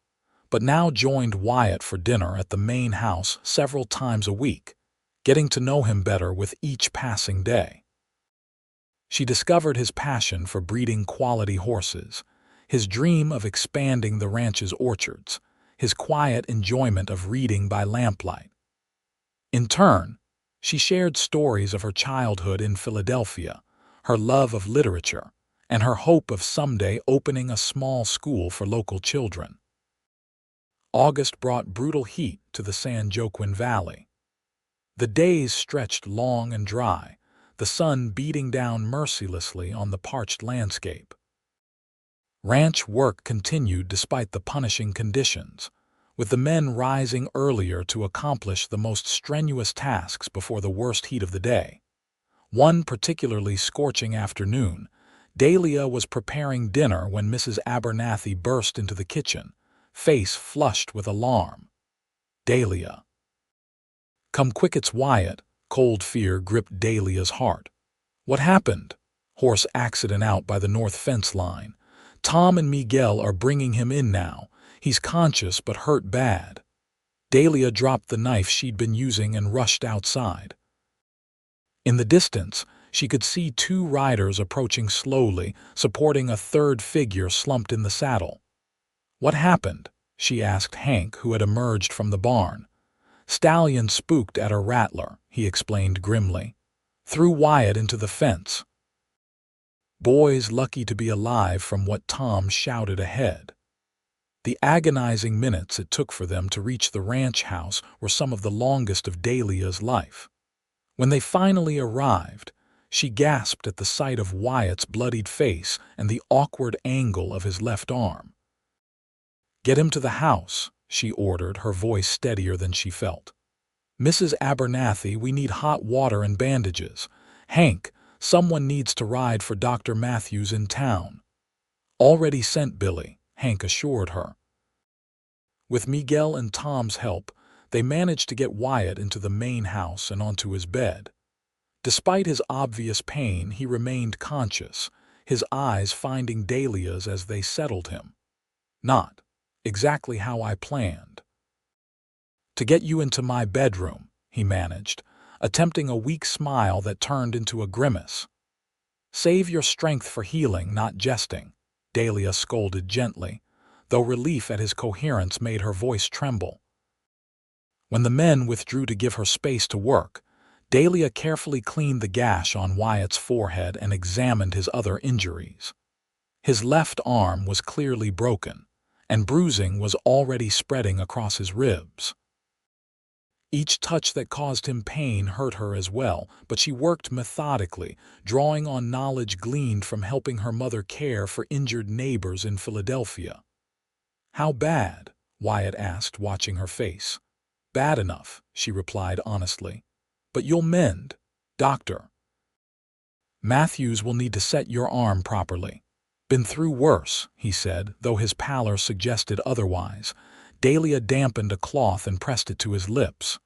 but now joined Wyatt for dinner at the main house several times a week, getting to know him better with each passing day. She discovered his passion for breeding quality horses, his dream of expanding the ranch's orchards, his quiet enjoyment of reading by lamplight. In turn, she shared stories of her childhood in Philadelphia, her love of literature, and her hope of someday opening a small school for local children. August brought brutal heat to the San Joaquin Valley. The days stretched long and dry, the sun beating down mercilessly on the parched landscape. Ranch work continued despite the punishing conditions, with the men rising earlier to accomplish the most strenuous tasks before the worst heat of the day. One particularly scorching afternoon, Dahlia was preparing dinner when Mrs. Abernathy burst into the kitchen, face flushed with alarm. "Dahlia." "Come quick, it's Wyatt." Cold fear gripped Dahlia's heart. "What happened?" "Horse accident out by the north fence line. Tom and Miguel are bringing him in now. He's conscious but hurt bad." Dahlia dropped the knife she'd been using and rushed outside. In the distance, she could see two riders approaching slowly, supporting a third figure slumped in the saddle. "What happened?" she asked Hank, who had emerged from the barn. "Stallion spooked at a rattler," he explained grimly. "Threw Wyatt into the fence." Boys lucky to be alive from what Tom shouted ahead. The agonizing minutes it took for them to reach the ranch house were some of the longest of Dahlia's life. When they finally arrived, she gasped at the sight of Wyatt's bloodied face and the awkward angle of his left arm. "Get him to the house," she ordered, her voice steadier than she felt. "Mrs. Abernathy, we need hot water and bandages. Hank, someone needs to ride for Dr. Matthews in town." "Already sent, Billy," Hank assured her. With Miguel and Tom's help, they managed to get Wyatt into the main house and onto his bed. Despite his obvious pain, he remained conscious, his eyes finding Dahlia's as they settled him. "Not exactly how I planned. To get you into my bedroom," he managed, attempting a weak smile that turned into a grimace. "Save your strength for healing, not jesting," Dahlia scolded gently, though relief at his coherence made her voice tremble. When the men withdrew to give her space to work, Dahlia carefully cleaned the gash on Wyatt's forehead and examined his other injuries. His left arm was clearly broken, and bruising was already spreading across his ribs. Each touch that caused him pain hurt her as well, but she worked methodically, drawing on knowledge gleaned from helping her mother care for injured neighbors in Philadelphia. "How bad?" Wyatt asked, watching her face. "Bad enough," she replied honestly. "But you'll mend, doctor. Matthews will need to set your arm properly." "Been through worse," he said, though his pallor suggested otherwise. Dahlia dampened a cloth and pressed it to his lips.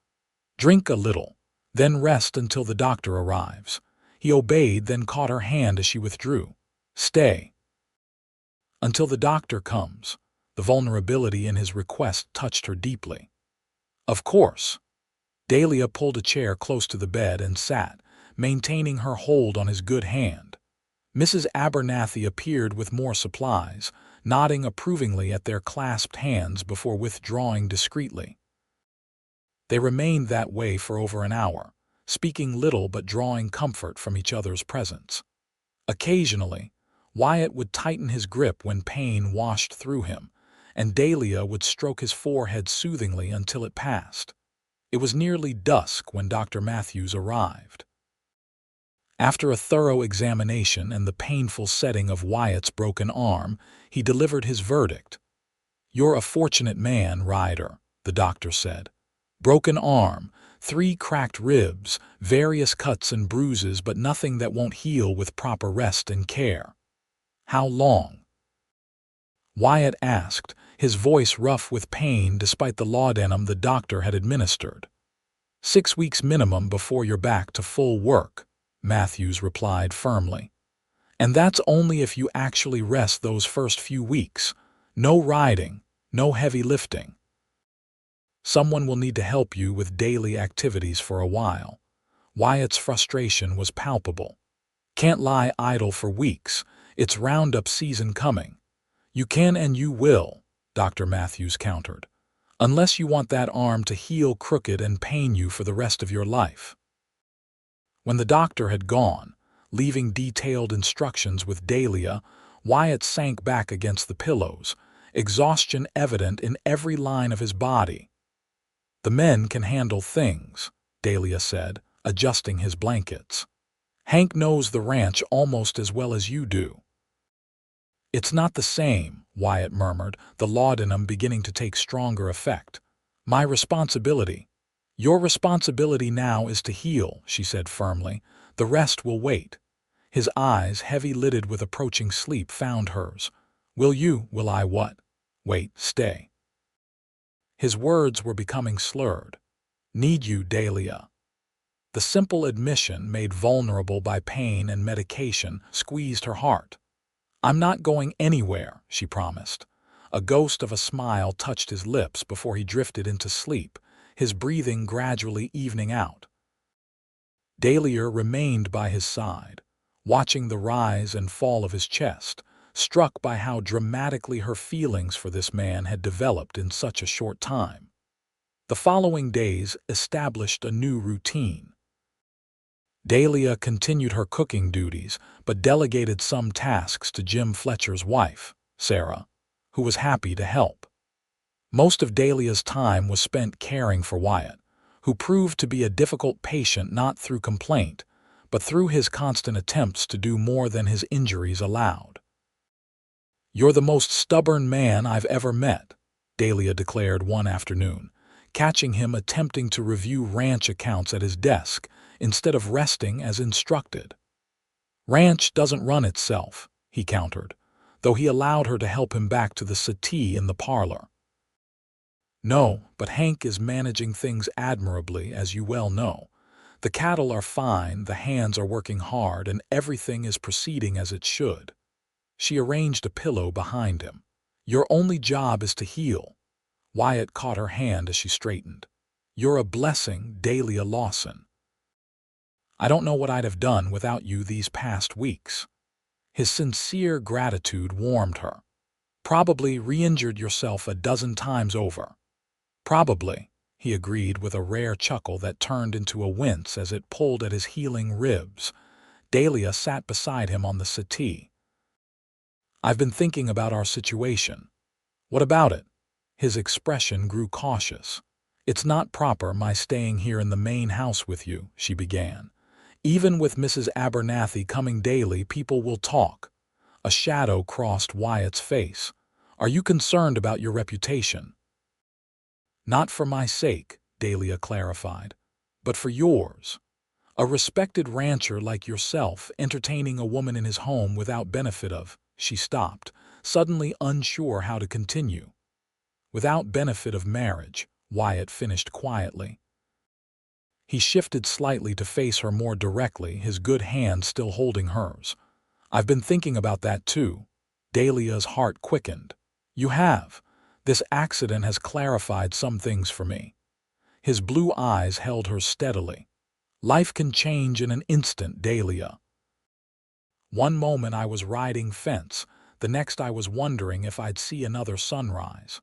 "Drink a little, then rest until the doctor arrives." He obeyed, then caught her hand as she withdrew. "Stay until the doctor comes." The vulnerability in his request touched her deeply. "Of course." Dahlia pulled a chair close to the bed and sat, maintaining her hold on his good hand. Mrs. Abernathy appeared with more supplies, nodding approvingly at their clasped hands before withdrawing discreetly. They remained that way for over an hour, speaking little but drawing comfort from each other's presence. Occasionally, Wyatt would tighten his grip when pain washed through him, and Dahlia would stroke his forehead soothingly until it passed. It was nearly dusk when Dr. Matthews arrived. After a thorough examination and the painful setting of Wyatt's broken arm, he delivered his verdict. "You're a fortunate man, Ryder," the doctor said. "Broken arm, 3 cracked ribs, various cuts and bruises, but nothing that won't heal with proper rest and care." "How long?" Wyatt asked, his voice rough with pain despite the laudanum the doctor had administered. 6 weeks minimum before you're back to full work," Matthews replied firmly. "And that's only if you actually rest those first few weeks. No riding, no heavy lifting. Someone will need to help you with daily activities for a while." Wyatt's frustration was palpable. "Can't lie idle for weeks. It's roundup season coming." "You can and you will," Dr. Matthews countered, "unless you want that arm to heal crooked and pain you for the rest of your life." When the doctor had gone, leaving detailed instructions with Dahlia, Wyatt sank back against the pillows, exhaustion evident in every line of his body. "The men can handle things," Dahlia said, adjusting his blankets. "Hank knows the ranch almost as well as you do." "It's not the same," Wyatt murmured, the laudanum beginning to take stronger effect. "My responsibility." "Your responsibility now is to heal," she said firmly. "The rest will wait." His eyes, heavy-lidded with approaching sleep, found hers. Will I what?" "Wait, stay." His words were becoming slurred. "Need you, Dahlia." The simple admission, made vulnerable by pain and medication, squeezed her heart. "I'm not going anywhere," she promised. A ghost of a smile touched his lips before he drifted into sleep, his breathing gradually evening out. Dahlia remained by his side, watching the rise and fall of his chest, struck by how dramatically her feelings for this man had developed in such a short time. The following days established a new routine. Dahlia continued her cooking duties, but delegated some tasks to Jim Fletcher's wife, Sarah, who was happy to help. Most of Dahlia's time was spent caring for Wyatt, who proved to be a difficult patient not through complaint, but through his constant attempts to do more than his injuries allowed. "You're the most stubborn man I've ever met," Dahlia declared one afternoon, catching him attempting to review ranch accounts at his desk instead of resting as instructed. "Ranch doesn't run itself," he countered, though he allowed her to help him back to the settee in the parlor. "No, but Hank is managing things admirably, as you well know. The cattle are fine, the hands are working hard, and everything is proceeding as it should. She arranged a pillow behind him. Your only job is to heal. Wyatt caught her hand as she straightened. You're a blessing, Dahlia Lawson. I don't know what I'd have done without you these past weeks. His sincere gratitude warmed her. Probably re-injured yourself a dozen times over. Probably, he agreed with a rare chuckle that turned into a wince as it pulled at his healing ribs. Dahlia sat beside him on the settee. I've been thinking about our situation. What about it? His expression grew cautious. It's not proper my staying here in the main house with you, she began. Even with Mrs. Abernathy coming daily, people will talk. A shadow crossed Wyatt's face. Are you concerned about your reputation? Not for my sake, Dahlia clarified, but for yours. A respected rancher like yourself entertaining a woman in his home without benefit of, she stopped, suddenly unsure how to continue. Without benefit of marriage, Wyatt finished quietly. He shifted slightly to face her more directly, his good hand still holding hers. I've been thinking about that too. Dahlia's heart quickened. You have. This accident has clarified some things for me. His blue eyes held her steadily. Life can change in an instant, Dahlia. One moment I was riding fence, the next I was wondering if I'd see another sunrise.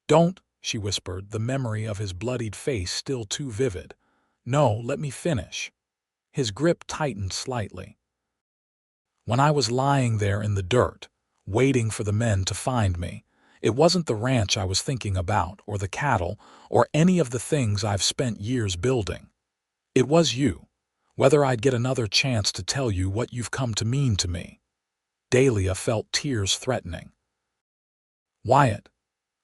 Don't, she whispered, the memory of his bloodied face still too vivid. No, let me finish. His grip tightened slightly. When I was lying there in the dirt, waiting for the men to find me, it wasn't the ranch I was thinking about, or the cattle, or any of the things I've spent years building. It was you, whether I'd get another chance to tell you what you've come to mean to me. Dahlia felt tears threatening. Wyatt,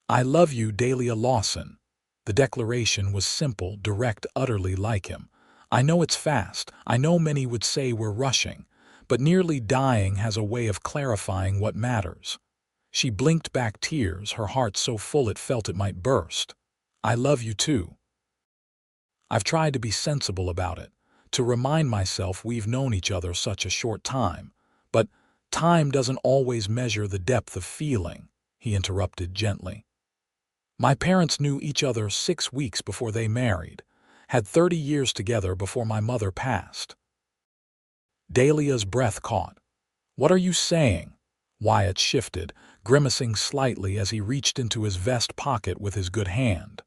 I love you, Dahlia Lawson. The declaration was simple, direct, utterly like him. I know it's fast. I know many would say we're rushing, but nearly dying has a way of clarifying what matters. She blinked back tears, her heart so full it felt it might burst. I love you too. I've tried to be sensible about it, to remind myself we've known each other such a short time, but time doesn't always measure the depth of feeling, he interrupted gently. My parents knew each other 6 weeks before they married, had 30 years together before my mother passed. Dahlia's breath caught. What are you saying? Wyatt shifted, grimacing slightly as he reached into his vest pocket with his good hand.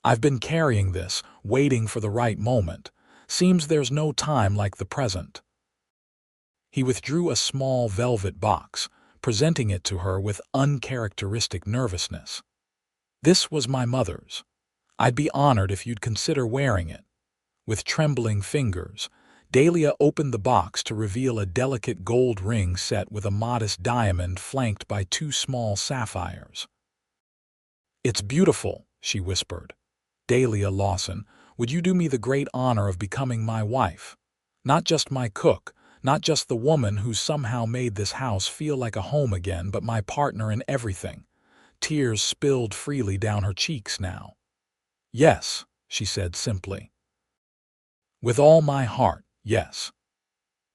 I've been carrying this, waiting for the right moment. Seems there's no time like the present. He withdrew a small velvet box, presenting it to her with uncharacteristic nervousness. This was my mother's. I'd be honored if you'd consider wearing it. With trembling fingers, Dahlia opened the box to reveal a delicate gold ring set with a modest diamond flanked by 2 small sapphires. It's beautiful, she whispered. Dahlia Lawson, would you do me the great honor of becoming my wife? Not just my cook, not just the woman who somehow made this house feel like a home again, but my partner in everything. Tears spilled freely down her cheeks now. Yes, she said simply. With all my heart, yes.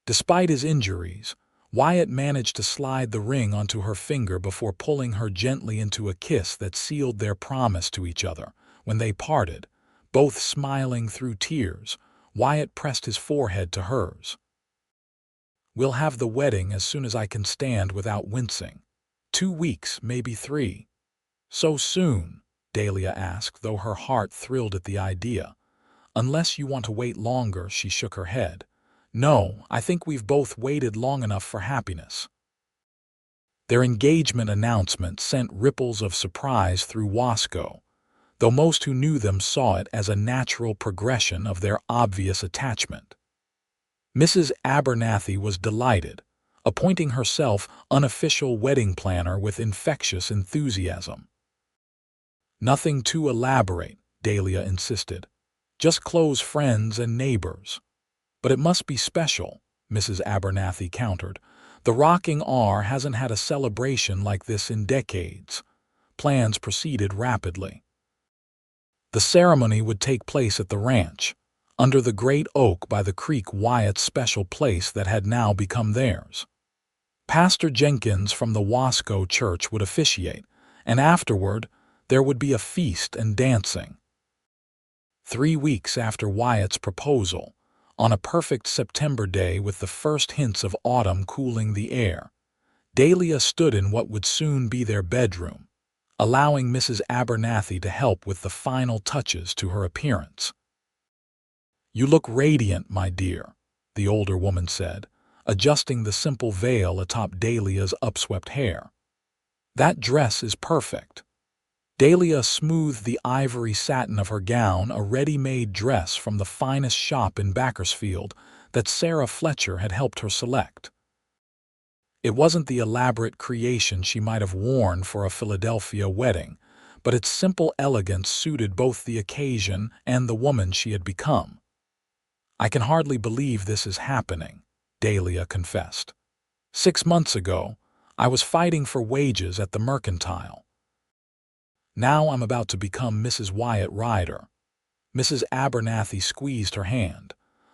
Despite his injuries, Wyatt managed to slide the ring onto her finger before pulling her gently into a kiss that sealed their promise to each other. When they parted, both smiling through tears, Wyatt pressed his forehead to hers. We'll have the wedding as soon as I can stand without wincing. 2 weeks, maybe 3. So soon? Dahlia asked, though her heart thrilled at the idea. Unless you want to wait longer, she shook her head. No, I think we've both waited long enough for happiness. Their engagement announcement sent ripples of surprise through Wasco, though most who knew them saw it as a natural progression of their obvious attachment. Mrs. Abernathy was delighted, appointing herself unofficial wedding planner with infectious enthusiasm. Nothing too elaborate, Dahlia insisted. Just close friends and neighbors. But it must be special, Mrs. Abernathy countered. The Rocking R hasn't had a celebration like this in decades. Plans proceeded rapidly. The ceremony would take place at the ranch, under the great oak by the creek, Wyatt's special place that had now become theirs. Pastor Jenkins from the Wasco church would officiate, and afterward there would be a feast and dancing. 3 weeks after Wyatt's proposal, on a perfect September day with the first hints of autumn cooling the air, Dahlia stood in what would soon be their bedroom, allowing Mrs. Abernathy to help with the final touches to her appearance. "You look radiant, my dear," the older woman said, adjusting the simple veil atop Dahlia's upswept hair. "That dress is perfect." Dahlia smoothed the ivory satin of her gown, a ready-made dress from the finest shop in Bakersfield that Sarah Fletcher had helped her select. It wasn't the elaborate creation she might have worn for a Philadelphia wedding, but its simple elegance suited both the occasion and the woman she had become. "I can hardly believe this is happening," Dahlia confessed. "6 months ago, I was fighting for wages at the Mercantile. Now I'm about to become Mrs. Wyatt Ryder." Mrs. Abernathy squeezed her hand.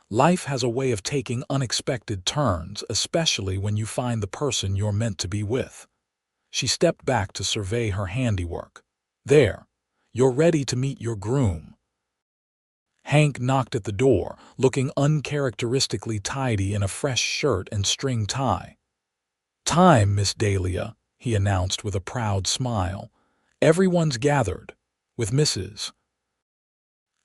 "Life has a way of taking unexpected turns, especially when you find the person you're meant to be with." She stepped back to survey her handiwork. "There, you're ready to meet your groom." Hank knocked at the door, looking uncharacteristically tidy in a fresh shirt and string tie. "Time, Miss Dahlia," he announced with a proud smile. "Everyone's gathered, with Mrs.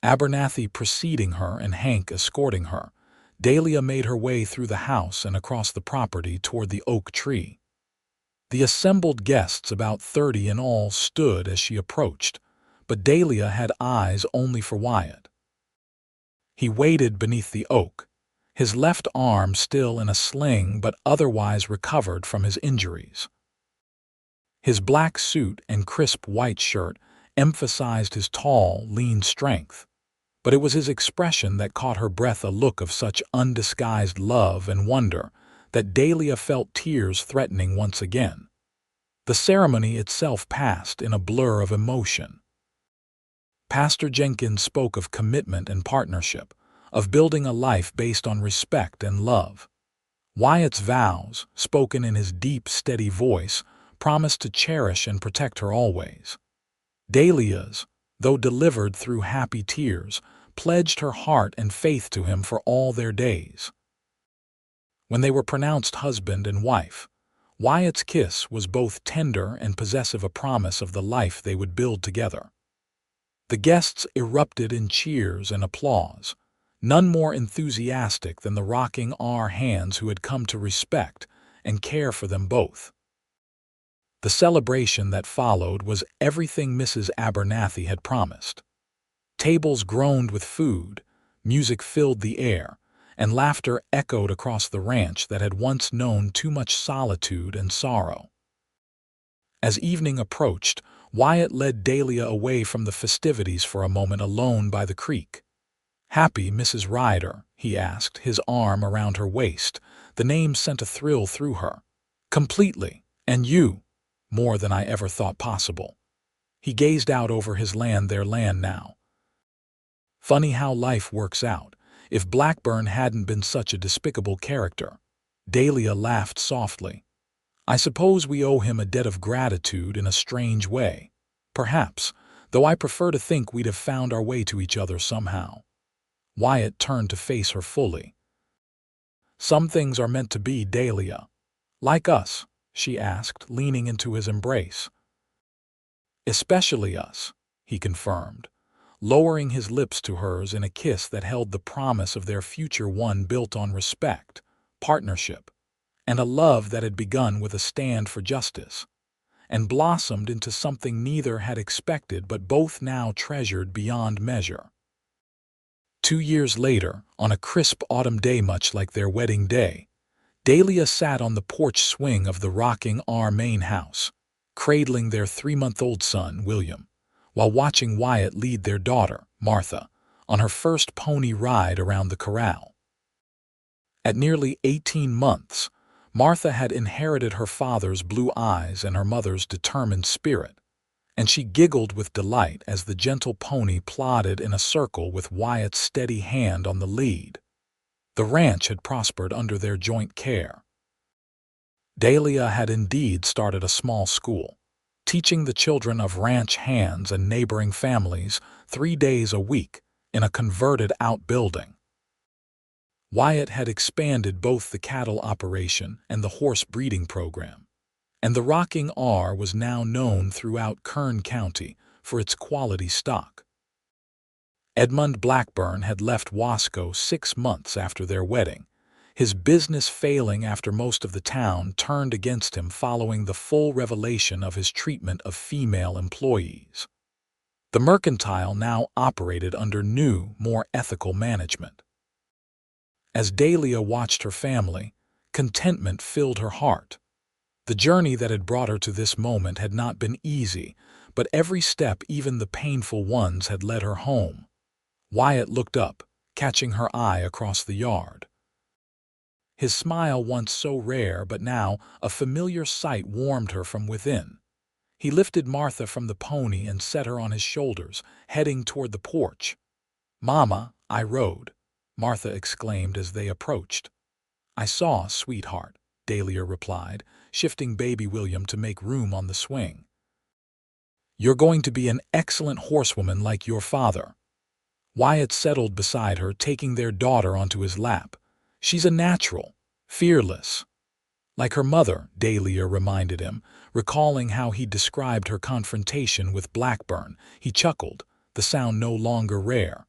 Abernathy preceding her and Hank escorting her. Dahlia made her way through the house and across the property toward the oak tree. The assembled guests, about 30 in all, stood as she approached, but Dahlia had eyes only for Wyatt. He waited beneath the oak, his left arm still in a sling but otherwise recovered from his injuries. His black suit and crisp white shirt emphasized his tall, lean strength, but it was his expression that caught her breath, a look of such undisguised love and wonder that Dahlia felt tears threatening once again. The ceremony itself passed in a blur of emotion. Pastor Jenkins spoke of commitment and partnership, of building a life based on respect and love. Wyatt's vows, spoken in his deep, steady voice, promised to cherish and protect her always. Dahlia's, though delivered through happy tears, pledged her heart and faith to him for all their days. When they were pronounced husband and wife, Wyatt's kiss was both tender and possessive, a promise of the life they would build together. The guests erupted in cheers and applause, none more enthusiastic than the rocking hands who had come to respect and care for them both. The celebration that followed was everything Mrs. Abernathy had promised. Tables groaned with food, music filled the air, and laughter echoed across the ranch that had once known too much solitude and sorrow. As evening approached, Wyatt led Dahlia away from the festivities for a moment alone by the creek. "Happy, Mrs. Ryder?" he asked, his arm around her waist. The name sent a thrill through her. "Completely. And you?" "More than I ever thought possible." He gazed out over his land, their land now. "Funny how life works out. If Blackburn hadn't been such a despicable character." Dahlia laughed softly. "I suppose we owe him a debt of gratitude in a strange way. Perhaps, though I prefer to think we'd have found our way to each other somehow." Wyatt turned to face her fully. "Some things are meant to be, Dahlia." "Like us?" she asked, leaning into his embrace. "Especially us," he confirmed, lowering his lips to hers in a kiss that held the promise of their future, one built on respect, partnership, and a love that had begun with a stand for justice, and blossomed into something neither had expected but both now treasured beyond measure. 2 years later, on a crisp autumn day much like their wedding day, Dahlia sat on the porch swing of the rocking main house, cradling their 3-month-old son, William, while watching Wyatt lead their daughter, Martha, on her first pony ride around the corral. At nearly 18 months, Martha had inherited her father's blue eyes and her mother's determined spirit, and she giggled with delight as the gentle pony plodded in a circle with Wyatt's steady hand on the lead. The ranch had prospered under their joint care. Dahlia had indeed started a small school, teaching the children of ranch hands and neighboring families 3 days a week in a converted outbuilding. Wyatt had expanded both the cattle operation and the horse breeding program, and the Rocking R was now known throughout Kern County for its quality stock. Edmund Blackburn had left Wasco 6 months after their wedding, his business failing after most of the town turned against him following the full revelation of his treatment of female employees. The mercantile now operated under new, more ethical management. As Dahlia watched her family, contentment filled her heart. The journey that had brought her to this moment had not been easy, but every step, even the painful ones, had led her home. Wyatt looked up, catching her eye across the yard. His smile, once so rare but now a familiar sight, warmed her from within. He lifted Martha from the pony and set her on his shoulders, heading toward the porch. "Mama, I rode," Martha exclaimed as they approached. "I saw, sweetheart," Dahlia replied, shifting baby William to make room on the swing. "You're going to be an excellent horsewoman like your father." Wyatt settled beside her, taking their daughter onto his lap. "She's a natural, fearless." "Like her mother," Dahlia reminded him, recalling how he described her confrontation with Blackburn. He chuckled, the sound no longer rare.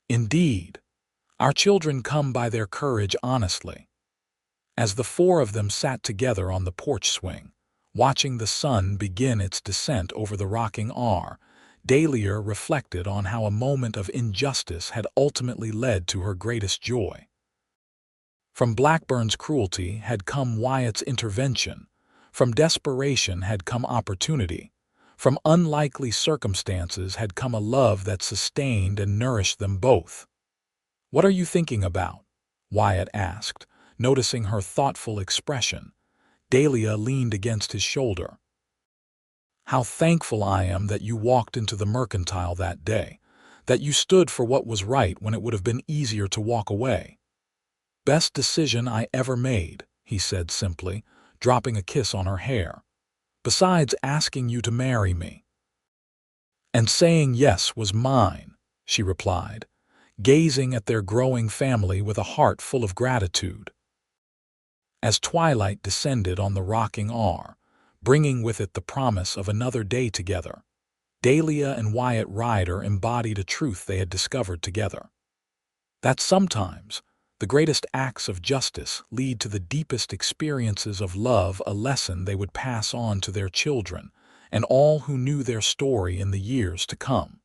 "Indeed, our children come by their courage honestly." As the 4 of them sat together on the porch swing, watching the sun begin its descent over the Rocking R, Dahlia reflected on how a moment of injustice had ultimately led to her greatest joy. From Blackburn's cruelty had come Wyatt's intervention. From desperation had come opportunity. From unlikely circumstances had come a love that sustained and nourished them both. "What are you thinking about?" Wyatt asked, noticing her thoughtful expression. Dahlia leaned against his shoulder. "How thankful I am that you walked into the mercantile that day, that you stood for what was right when it would have been easier to walk away." "Best decision I ever made," he said simply, dropping a kiss on her hair. "Besides asking you to marry me." "And saying yes was mine," she replied, gazing at their growing family with a heart full of gratitude. As twilight descended on the Rocking R, bringing with it the promise of another day together, Dahlia and Wyatt Ryder embodied a truth they had discovered together. That sometimes the greatest acts of justice lead to the deepest experiences of love, a lesson they would pass on to their children and all who knew their story in the years to come.